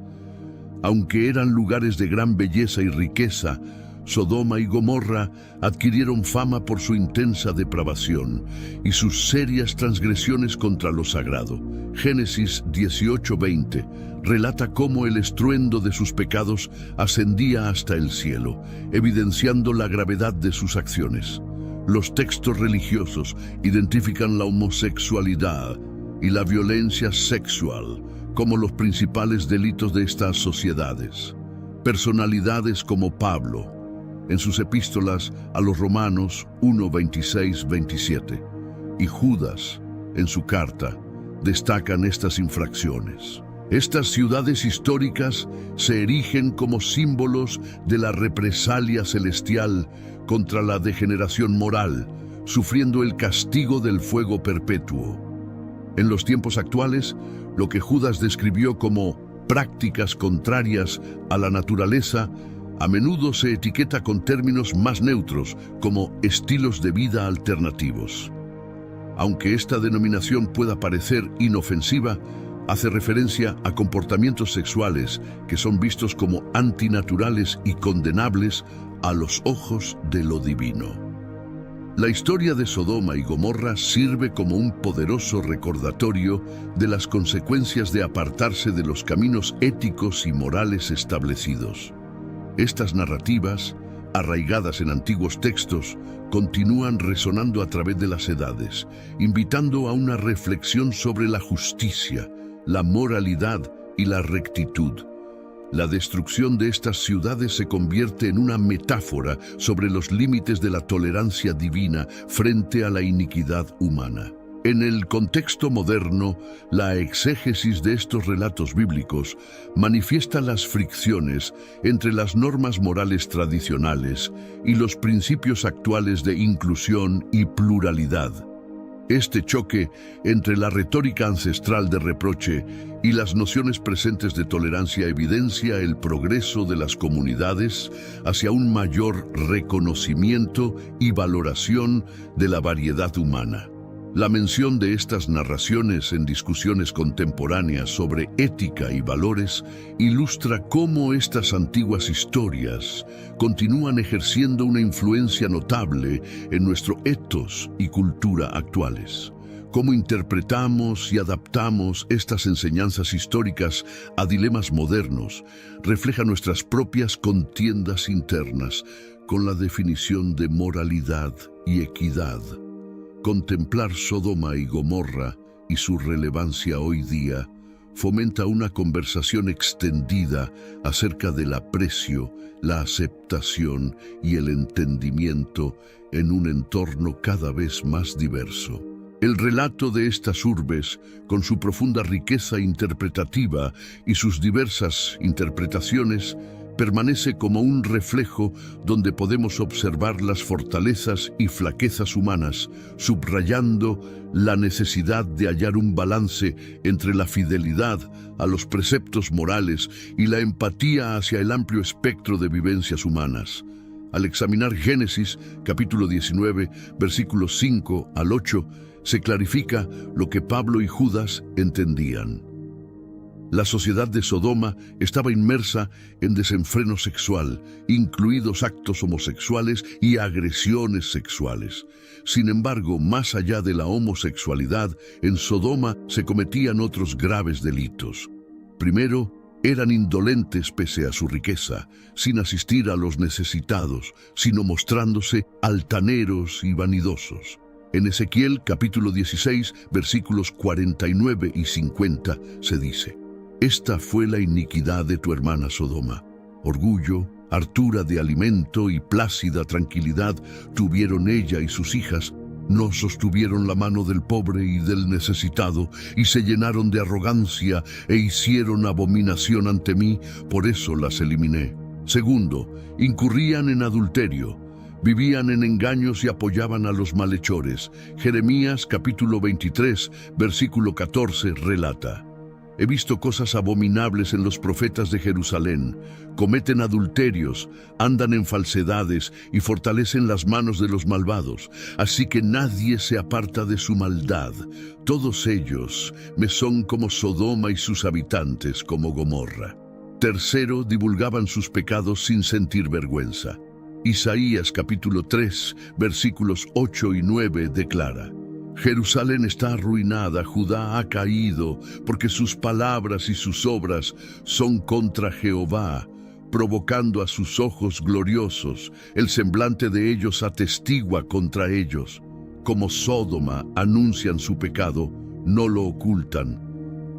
Aunque eran lugares de gran belleza y riqueza, Sodoma y Gomorra adquirieron fama por su intensa depravación y sus serias transgresiones contra lo sagrado. Génesis 18:20 relata cómo el estruendo de sus pecados ascendía hasta el cielo, evidenciando la gravedad de sus acciones. Los textos religiosos identifican la homosexualidad y la violencia sexual como los principales delitos de estas sociedades. Personalidades como Pablo, en sus epístolas a los Romanos 1:26-27, y Judas, en su carta, destacan estas infracciones. Estas ciudades históricas se erigen como símbolos de la represalia celestial contra la degeneración moral, sufriendo el castigo del fuego perpetuo. En los tiempos actuales, lo que Judas describió como prácticas contrarias a la naturaleza a menudo se etiqueta con términos más neutros, como estilos de vida alternativos. Aunque esta denominación pueda parecer inofensiva, hace referencia a comportamientos sexuales que son vistos como antinaturales y condenables a los ojos de lo divino. La historia de Sodoma y Gomorra sirve como un poderoso recordatorio de las consecuencias de apartarse de los caminos éticos y morales establecidos. Estas narrativas, arraigadas en antiguos textos, continúan resonando a través de las edades, invitando a una reflexión sobre la justicia, la moralidad y la rectitud. La destrucción de estas ciudades se convierte en una metáfora sobre los límites de la tolerancia divina frente a la iniquidad humana. En el contexto moderno, la exégesis de estos relatos bíblicos manifiesta las fricciones entre las normas morales tradicionales y los principios actuales de inclusión y pluralidad. Este choque entre la retórica ancestral de reproche y las nociones presentes de tolerancia evidencia el progreso de las comunidades hacia un mayor reconocimiento y valoración de la variedad humana. La mención de estas narraciones en discusiones contemporáneas sobre ética y valores ilustra cómo estas antiguas historias continúan ejerciendo una influencia notable en nuestro ethos y cultura actuales. Cómo interpretamos y adaptamos estas enseñanzas históricas a dilemas modernos refleja nuestras propias contiendas internas con la definición de moralidad y equidad. Contemplar Sodoma y Gomorra y su relevancia hoy día fomenta una conversación extendida acerca del aprecio, la aceptación y el entendimiento en un entorno cada vez más diverso. El relato de estas urbes, con su profunda riqueza interpretativa y sus diversas interpretaciones, permanece como un reflejo donde podemos observar las fortalezas y flaquezas humanas, subrayando la necesidad de hallar un balance entre la fidelidad a los preceptos morales y la empatía hacia el amplio espectro de vivencias humanas. Al examinar Génesis, capítulo 19, versículos 5 al 8, se clarifica lo que Pablo y Judas entendían. La sociedad de Sodoma estaba inmersa en desenfreno sexual, incluidos actos homosexuales y agresiones sexuales. Sin embargo, más allá de la homosexualidad, en Sodoma se cometían otros graves delitos. Primero, eran indolentes pese a su riqueza, sin asistir a los necesitados, sino mostrándose altaneros y vanidosos. En Ezequiel capítulo 16, versículos 49 y 50 se dice: Esta fue la iniquidad de tu hermana Sodoma. Orgullo, hartura de alimento y plácida tranquilidad tuvieron ella y sus hijas. No sostuvieron la mano del pobre y del necesitado, y se llenaron de arrogancia e hicieron abominación ante mí, por eso las eliminé. Segundo, incurrían en adulterio. Vivían en engaños y apoyaban a los malhechores. Jeremías capítulo 23, versículo 14 relata: He visto cosas abominables en los profetas de Jerusalén. Cometen adulterios, andan en falsedades y fortalecen las manos de los malvados. Así que nadie se aparta de su maldad. Todos ellos me son como Sodoma y sus habitantes como Gomorra. Tercero, divulgaban sus pecados sin sentir vergüenza. Isaías capítulo 3, versículos 8 y 9 declara: Jerusalén está arruinada, Judá ha caído, porque sus palabras y sus obras son contra Jehová, provocando a sus ojos gloriosos. El semblante de ellos atestigua contra ellos. Como Sodoma anuncian su pecado, no lo ocultan.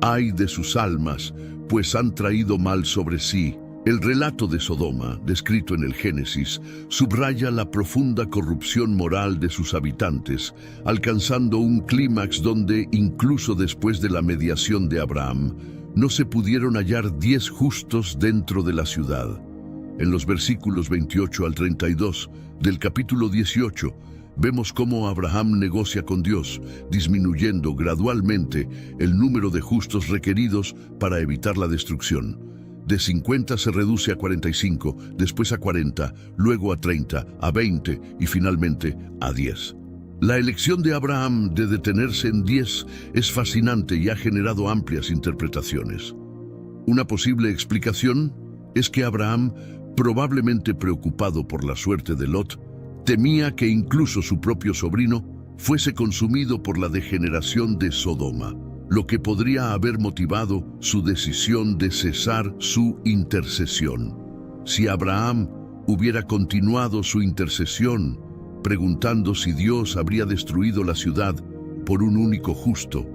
Ay de sus almas, pues han traído mal sobre sí. El relato de Sodoma, descrito en el Génesis, subraya la profunda corrupción moral de sus habitantes, alcanzando un clímax donde, incluso después de la mediación de Abraham, no se pudieron hallar 10 justos dentro de la ciudad. En los versículos 28 al 32 del capítulo 18, vemos cómo Abraham negocia con Dios, disminuyendo gradualmente el número de justos requeridos para evitar la destrucción. De 50 se reduce a 45, después a 40, luego a 30, a 20 y finalmente a 10. La elección de Abraham de detenerse en 10 es fascinante y ha generado amplias interpretaciones. Una posible explicación es que Abraham, probablemente preocupado por la suerte de Lot, temía que incluso su propio sobrino fuese consumido por la degeneración de Sodoma, lo que podría haber motivado su decisión de cesar su intercesión. Si Abraham hubiera continuado su intercesión, preguntando si Dios habría destruido la ciudad por un único justo,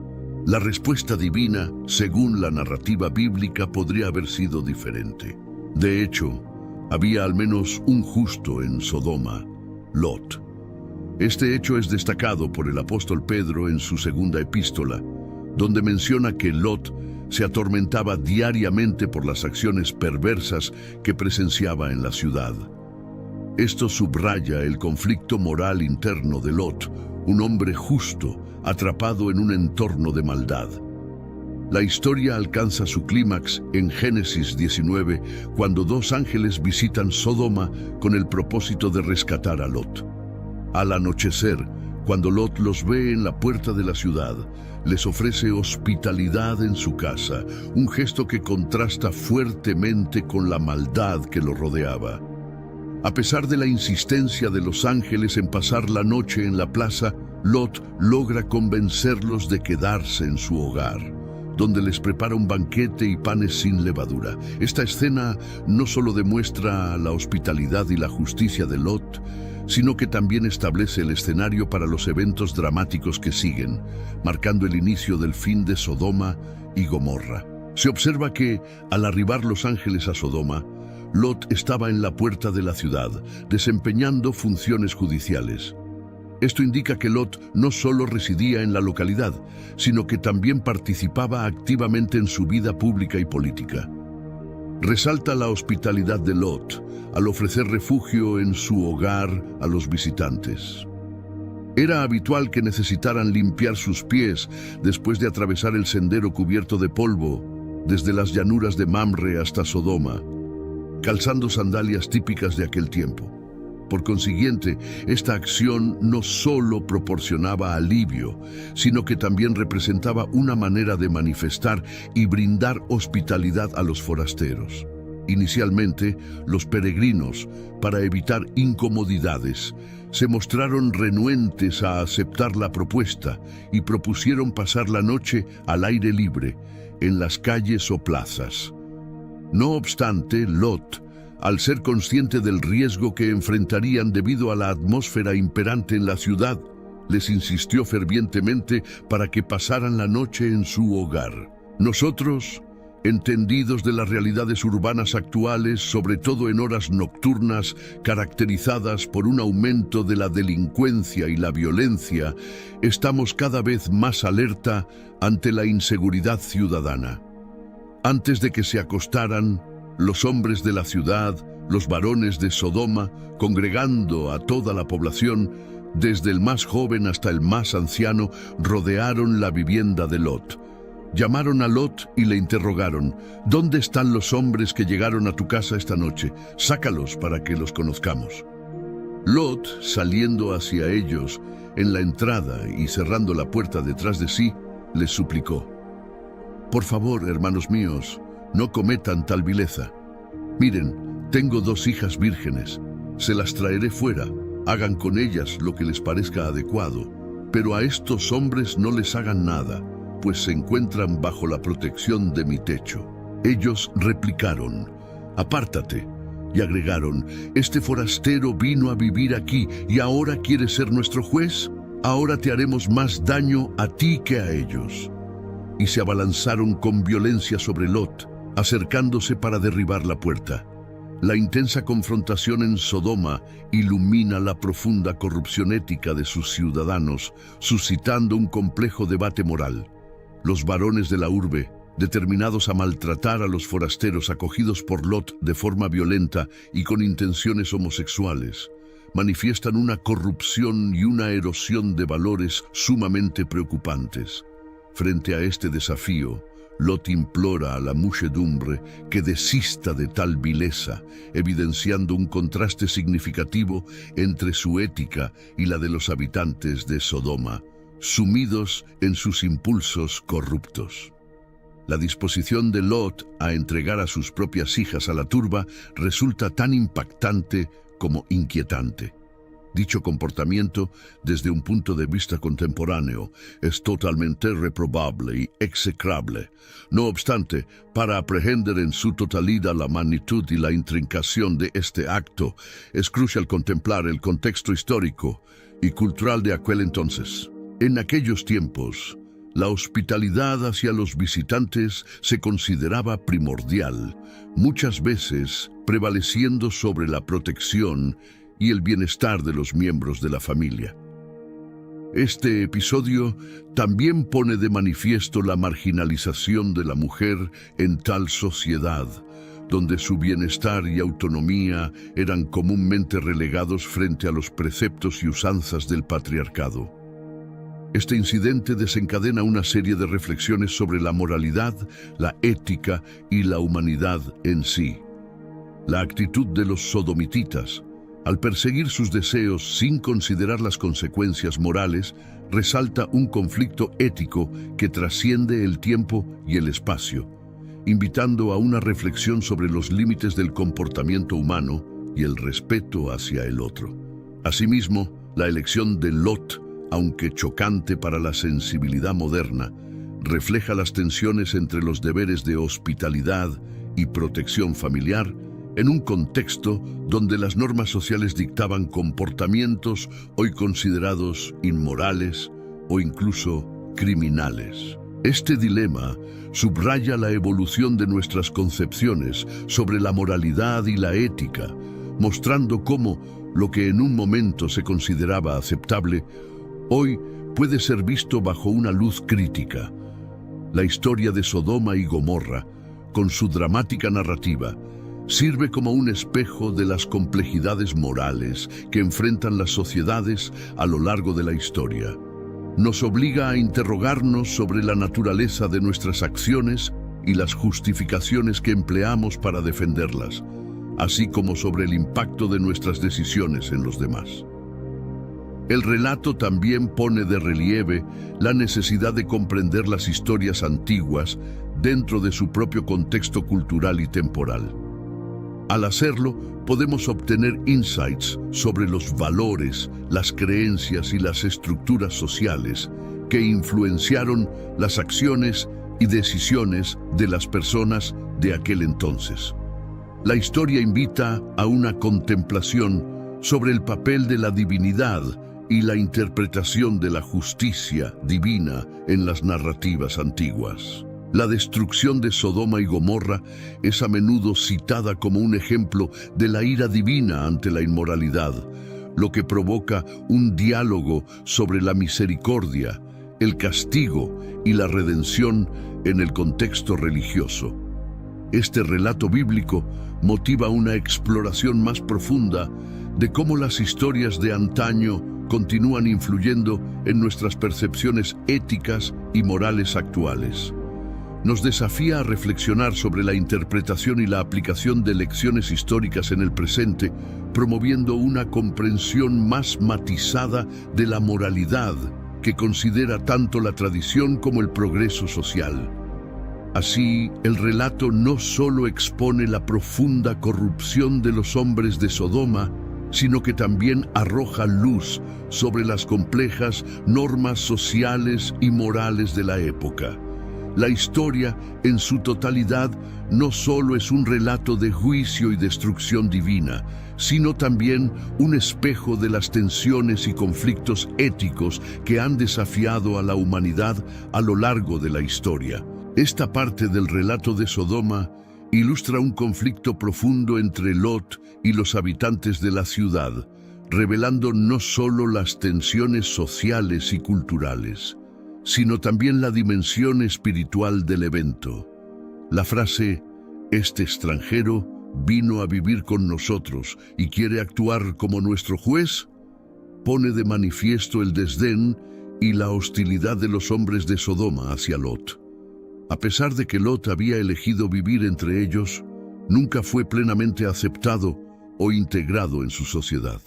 la respuesta divina, según la narrativa bíblica, podría haber sido diferente. De hecho, había al menos un justo en Sodoma, Lot. Este hecho es destacado por el apóstol Pedro en su segunda epístola, donde menciona que Lot se atormentaba diariamente por las acciones perversas que presenciaba en la ciudad. Esto subraya el conflicto moral interno de Lot, un hombre justo atrapado en un entorno de maldad. La historia alcanza su clímax en Génesis 19, cuando 2 ángeles visitan Sodoma con el propósito de rescatar a Lot. Al anochecer, cuando Lot los ve en la puerta de la ciudad, les ofrece hospitalidad en su casa, un gesto que contrasta fuertemente con la maldad que lo rodeaba. A pesar de la insistencia de los ángeles en pasar la noche en la plaza, Lot logra convencerlos de quedarse en su hogar, donde les prepara un banquete y panes sin levadura. Esta escena no solo demuestra la hospitalidad y la justicia de Lot, sino que también establece el escenario para los eventos dramáticos que siguen, marcando el inicio del fin de Sodoma y Gomorra. Se observa que, al arribar los ángeles a Sodoma, Lot estaba en la puerta de la ciudad, desempeñando funciones judiciales. Esto indica que Lot no solo residía en la localidad, sino que también participaba activamente en su vida pública y política. Resalta la hospitalidad de Lot al ofrecer refugio en su hogar a los visitantes. Era habitual que necesitaran limpiar sus pies después de atravesar el sendero cubierto de polvo, desde las llanuras de Mamre hasta Sodoma, calzando sandalias típicas de aquel tiempo. Por consiguiente, esta acción no solo proporcionaba alivio, sino que también representaba una manera de manifestar y brindar hospitalidad a los forasteros. Inicialmente, los peregrinos, para evitar incomodidades, se mostraron renuentes a aceptar la propuesta y propusieron pasar la noche al aire libre, en las calles o plazas. No obstante, Lot, al ser consciente del riesgo que enfrentarían debido a la atmósfera imperante en la ciudad, les insistió fervientemente para que pasaran la noche en su hogar. Nosotros, entendidos de las realidades urbanas actuales, sobre todo en horas nocturnas caracterizadas por un aumento de la delincuencia y la violencia, estamos cada vez más alerta ante la inseguridad ciudadana. Antes de que se acostaran, los hombres de la ciudad, los varones de Sodoma, congregando a toda la población, desde el más joven hasta el más anciano, rodearon la vivienda de Lot. Llamaron a Lot y le interrogaron: ¿Dónde están los hombres que llegaron a tu casa esta noche? Sácalos para que los conozcamos. Lot, saliendo hacia ellos en la entrada y cerrando la puerta detrás de sí, les suplicó: Por favor, hermanos míos, no cometan tal vileza. Miren, tengo 2 hijas vírgenes, se las traeré fuera, hagan con ellas lo que les parezca adecuado, pero a estos hombres no les hagan nada, pues se encuentran bajo la protección de mi techo. Ellos replicaron: Apártate. Y agregaron: Este forastero vino a vivir aquí y ahora quiere ser nuestro juez. Ahora te haremos más daño a ti que a ellos. Y se abalanzaron con violencia sobre Lot, acercándose para derribar la puerta. La intensa confrontación en Sodoma ilumina la profunda corrupción ética de sus ciudadanos, suscitando un complejo debate moral. Los varones de la urbe, determinados a maltratar a los forasteros acogidos por Lot de forma violenta y con intenciones homosexuales, manifiestan una corrupción y una erosión de valores sumamente preocupantes. Frente a este desafío, Lot implora a la muchedumbre que desista de tal vileza, evidenciando un contraste significativo entre su ética y la de los habitantes de Sodoma, sumidos en sus impulsos corruptos. La disposición de Lot a entregar a sus propias hijas a la turba resulta tan impactante como inquietante. Dicho comportamiento, desde un punto de vista contemporáneo, es totalmente reprobable y execrable. No obstante, para aprehender en su totalidad la magnitud y la intrincación de este acto, es crucial contemplar el contexto histórico y cultural de aquel entonces. En aquellos tiempos, la hospitalidad hacia los visitantes se consideraba primordial, muchas veces prevaleciendo sobre la protección y el bienestar de los miembros de la familia. Este episodio también pone de manifiesto la marginalización de la mujer en tal sociedad, donde su bienestar y autonomía eran comúnmente relegados frente a los preceptos y usanzas del patriarcado. Este incidente desencadena una serie de reflexiones sobre la moralidad, la ética y la humanidad en sí. La actitud de los sodomititas, al perseguir sus deseos sin considerar las consecuencias morales, resalta un conflicto ético que trasciende el tiempo y el espacio, invitando a una reflexión sobre los límites del comportamiento humano y el respeto hacia el otro. Asimismo, la elección de Lot, aunque chocante para la sensibilidad moderna, refleja las tensiones entre los deberes de hospitalidad y protección familiar en un contexto donde las normas sociales dictaban comportamientos hoy considerados inmorales o incluso criminales. Este dilema subraya la evolución de nuestras concepciones sobre la moralidad y la ética, mostrando cómo lo que en un momento se consideraba aceptable, hoy puede ser visto bajo una luz crítica. La historia de Sodoma y Gomorra, con su dramática narrativa, sirve como un espejo de las complejidades morales que enfrentan las sociedades a lo largo de la historia. Nos obliga a interrogarnos sobre la naturaleza de nuestras acciones y las justificaciones que empleamos para defenderlas, así como sobre el impacto de nuestras decisiones en los demás. El relato también pone de relieve la necesidad de comprender las historias antiguas dentro de su propio contexto cultural y temporal. Al hacerlo, podemos obtener insights sobre los valores, las creencias y las estructuras sociales que influenciaron las acciones y decisiones de las personas de aquel entonces. La historia invita a una contemplación sobre el papel de la divinidad y la interpretación de la justicia divina en las narrativas antiguas. La destrucción de Sodoma y Gomorra es a menudo citada como un ejemplo de la ira divina ante la inmoralidad, lo que provoca un diálogo sobre la misericordia, el castigo y la redención en el contexto religioso. Este relato bíblico motiva una exploración más profunda de cómo las historias de antaño continúan influyendo en nuestras percepciones éticas y morales actuales. nos desafía a reflexionar sobre la interpretación y la aplicación de lecciones históricas en el presente, promoviendo una comprensión más matizada de la moralidad que considera tanto la tradición como el progreso social. Así, el relato no solo expone la profunda corrupción de los hombres de Sodoma, sino que también arroja luz sobre las complejas normas sociales y morales de la época. La historia, en su totalidad, no solo es un relato de juicio y destrucción divina, sino también un espejo de las tensiones y conflictos éticos que han desafiado a la humanidad a lo largo de la historia. Esta parte del relato de Sodoma ilustra un conflicto profundo entre Lot y los habitantes de la ciudad, revelando no solo las tensiones sociales y culturales, sino también la dimensión espiritual del evento. La frase, "Este extranjero vino a vivir con nosotros y quiere actuar como nuestro juez", pone de manifiesto el desdén y la hostilidad de los hombres de Sodoma hacia Lot. A pesar de que Lot había elegido vivir entre ellos, nunca fue plenamente aceptado o integrado en su sociedad.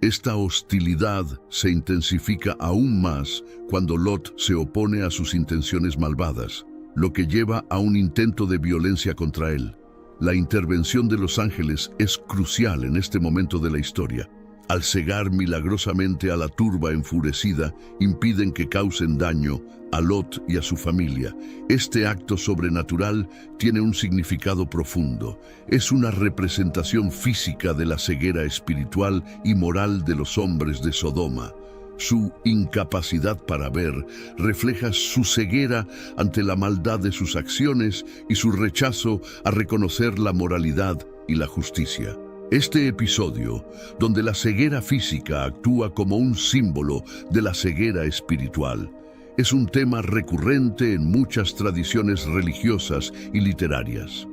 Esta hostilidad se intensifica aún más cuando Lot se opone a sus intenciones malvadas, lo que lleva a un intento de violencia contra él. La intervención de los ángeles es crucial en este momento de la historia. Al cegar milagrosamente a la turba enfurecida, impiden que causen daño a Lot y a su familia. Este acto sobrenatural tiene un significado profundo. Es una representación física de la ceguera espiritual y moral de los hombres de Sodoma. Su incapacidad para ver refleja su ceguera ante la maldad de sus acciones y su rechazo a reconocer la moralidad y la justicia. Este episodio, donde la ceguera física actúa como un símbolo de la ceguera espiritual, es un tema recurrente en muchas tradiciones religiosas y literarias.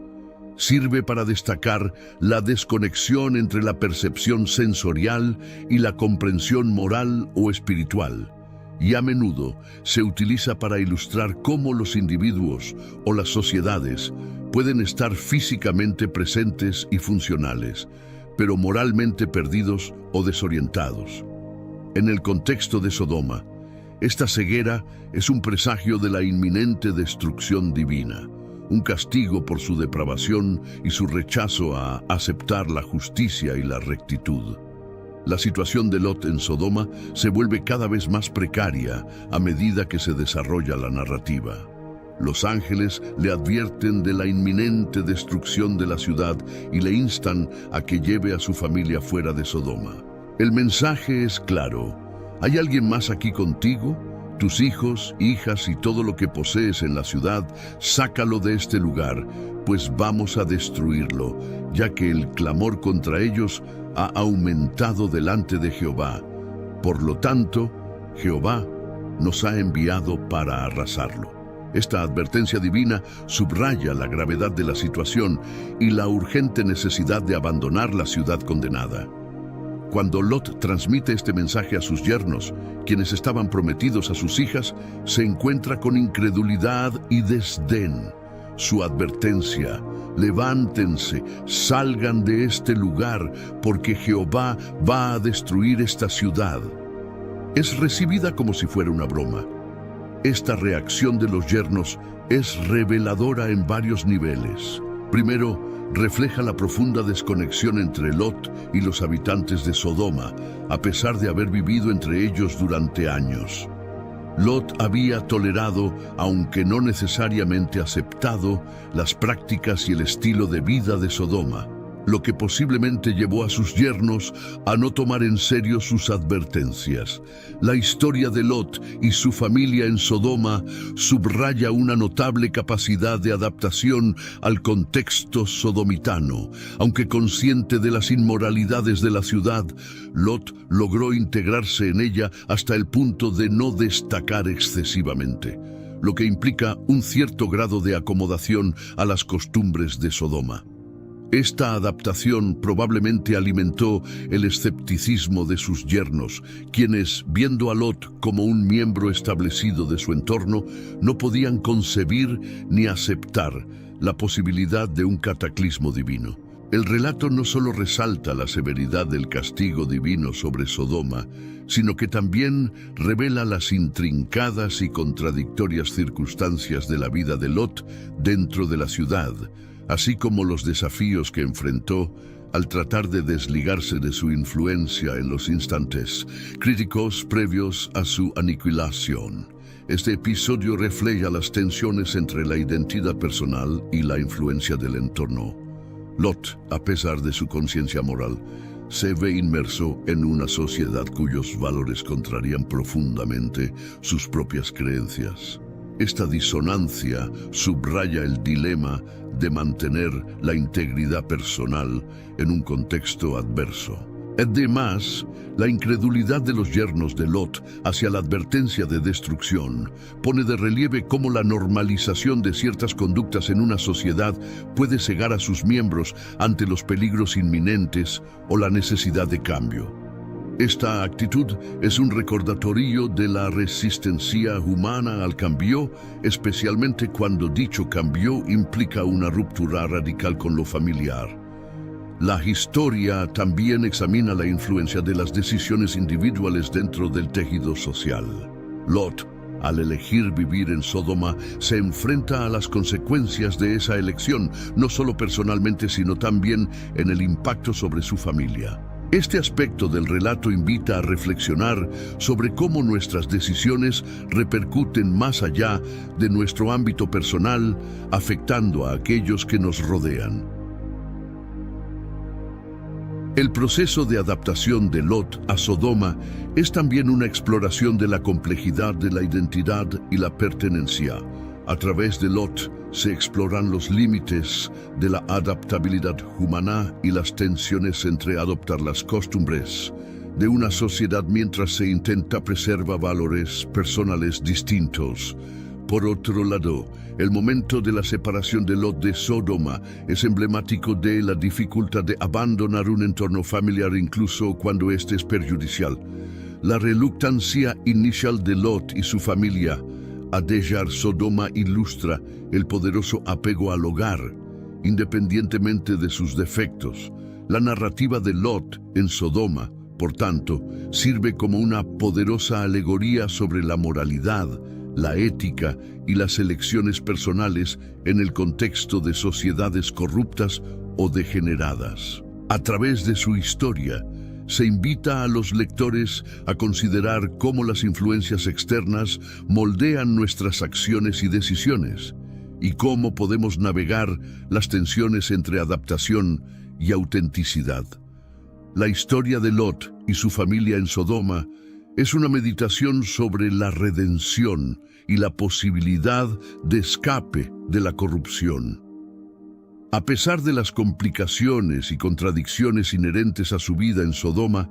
Sirve para destacar la desconexión entre la percepción sensorial y la comprensión moral o espiritual, y a menudo se utiliza para ilustrar cómo los individuos o las sociedades pueden estar físicamente presentes y funcionales, pero moralmente perdidos o desorientados. En el contexto de Sodoma, esta ceguera es un presagio de la inminente destrucción divina, un castigo por su depravación y su rechazo a aceptar la justicia y la rectitud. La situación de Lot en Sodoma se vuelve cada vez más precaria a medida que se desarrolla la narrativa. Los ángeles le advierten de la inminente destrucción de la ciudad y le instan a que lleve a su familia fuera de Sodoma. El mensaje es claro: ¿hay alguien más aquí contigo? Tus hijos, hijas y todo lo que posees en la ciudad, sácalo de este lugar, pues vamos a destruirlo, ya que el clamor contra ellos ha aumentado delante de Jehová. Por lo tanto, Jehová nos ha enviado para arrasarlo. Esta advertencia divina subraya la gravedad de la situación y la urgente necesidad de abandonar la ciudad condenada. Cuando Lot transmite este mensaje a sus yernos, quienes estaban prometidos a sus hijas, se encuentra con incredulidad y desdén. Su advertencia: levántense, salgan de este lugar, porque Jehová va a destruir esta ciudad, es recibida como si fuera una broma. Esta reacción de los yernos es reveladora en varios niveles. Primero, refleja la profunda desconexión entre Lot y los habitantes de Sodoma, a pesar de haber vivido entre ellos durante años. Lot había tolerado, aunque no necesariamente aceptado, las prácticas y el estilo de vida de Sodoma, lo que posiblemente llevó a sus yernos a no tomar en serio sus advertencias. La historia de Lot y su familia en Sodoma subraya una notable capacidad de adaptación al contexto sodomitano. Aunque consciente de las inmoralidades de la ciudad, Lot logró integrarse en ella hasta el punto de no destacar excesivamente, lo que implica un cierto grado de acomodación a las costumbres de Sodoma. Esta adaptación probablemente alimentó el escepticismo de sus yernos, quienes, viendo a Lot como un miembro establecido de su entorno, no podían concebir ni aceptar la posibilidad de un cataclismo divino. El relato no solo resalta la severidad del castigo divino sobre Sodoma, sino que también revela las intrincadas y contradictorias circunstancias de la vida de Lot dentro de la ciudad, así como los desafíos que enfrentó al tratar de desligarse de su influencia en los instantes críticos previos a su aniquilación. Este episodio refleja las tensiones entre la identidad personal y la influencia del entorno. Lot, a pesar de su conciencia moral, se ve inmerso en una sociedad cuyos valores contrarían profundamente sus propias creencias. Esta disonancia subraya el dilema de mantener la integridad personal en un contexto adverso. Además, la incredulidad de los yernos de Lot hacia la advertencia de destrucción pone de relieve cómo la normalización de ciertas conductas en una sociedad puede cegar a sus miembros ante los peligros inminentes o la necesidad de cambio. Esta actitud es un recordatorio de la resistencia humana al cambio, especialmente cuando dicho cambio implica una ruptura radical con lo familiar. La historia también examina la influencia de las decisiones individuales dentro del tejido social. Lot, al elegir vivir en Sodoma, se enfrenta a las consecuencias de esa elección, no solo personalmente, sino también en el impacto sobre su familia. Este aspecto del relato invita a reflexionar sobre cómo nuestras decisiones repercuten más allá de nuestro ámbito personal, afectando a aquellos que nos rodean. El proceso de adaptación de Lot a Sodoma es también una exploración de la complejidad de la identidad y la pertenencia. A través de Lot se exploran los límites de la adaptabilidad humana y las tensiones entre adoptar las costumbres de una sociedad mientras se intenta preservar valores personales distintos. Por otro lado, el momento de la separación de Lot de Sodoma es emblemático de la dificultad de abandonar un entorno familiar incluso cuando este es perjudicial. La reluctancia inicial de Lot y su familia a dejar Sodoma ilustra el poderoso apego al hogar, independientemente de sus defectos. La narrativa de Lot en Sodoma, por tanto, sirve como una poderosa alegoría sobre la moralidad, la ética y las elecciones personales en el contexto de sociedades corruptas o degeneradas. A través de su historia, se invita a los lectores a considerar cómo las influencias externas moldean nuestras acciones y decisiones, y cómo podemos navegar las tensiones entre adaptación y autenticidad. La historia de Lot y su familia en Sodoma es una meditación sobre la redención y la posibilidad de escape de la corrupción. A pesar de las complicaciones y contradicciones inherentes a su vida en Sodoma,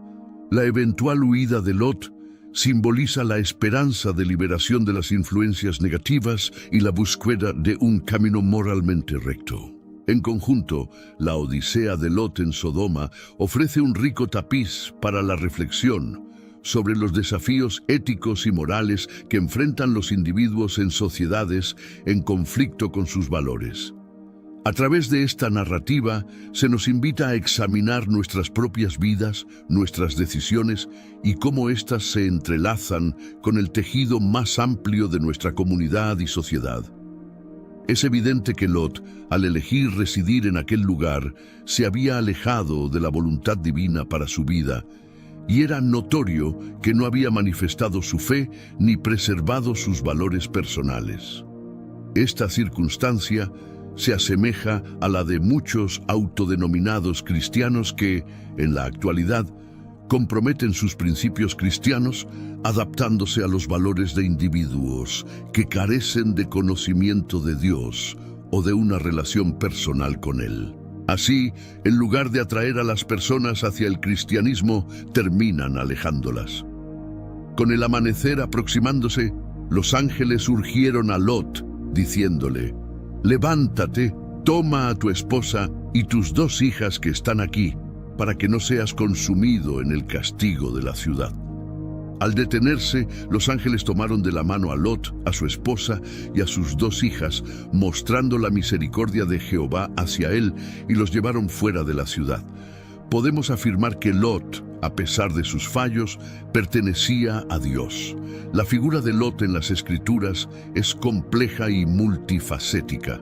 la eventual huida de Lot simboliza la esperanza de liberación de las influencias negativas y la búsqueda de un camino moralmente recto. En conjunto, la Odisea de Lot en Sodoma ofrece un rico tapiz para la reflexión sobre los desafíos éticos y morales que enfrentan los individuos en sociedades en conflicto con sus valores. A través de esta narrativa, se nos invita a examinar nuestras propias vidas, nuestras decisiones y cómo éstas se entrelazan con el tejido más amplio de nuestra comunidad y sociedad. Es evidente que Lot, al elegir residir en aquel lugar, se había alejado de la voluntad divina para su vida, y era notorio que no había manifestado su fe ni preservado sus valores personales. Esta circunstancia se asemeja a la de muchos autodenominados cristianos que, en la actualidad, comprometen sus principios cristianos adaptándose a los valores de individuos que carecen de conocimiento de Dios o de una relación personal con Él. Así, en lugar de atraer a las personas hacia el cristianismo, terminan alejándolas. Con el amanecer aproximándose, los ángeles urgieron a Lot, diciéndole: «Levántate, toma a tu esposa y tus 2 hijas que están aquí, para que no seas consumido en el castigo de la ciudad. Al detenerse, los ángeles tomaron de la mano a Lot, a su esposa y a sus 2 hijas, mostrando la misericordia de Jehová hacia él, y los llevaron fuera de la ciudad. Podemos afirmar que Lot, a pesar de sus fallos, pertenecía a Dios. La figura de Lot en las Escrituras es compleja y multifacética.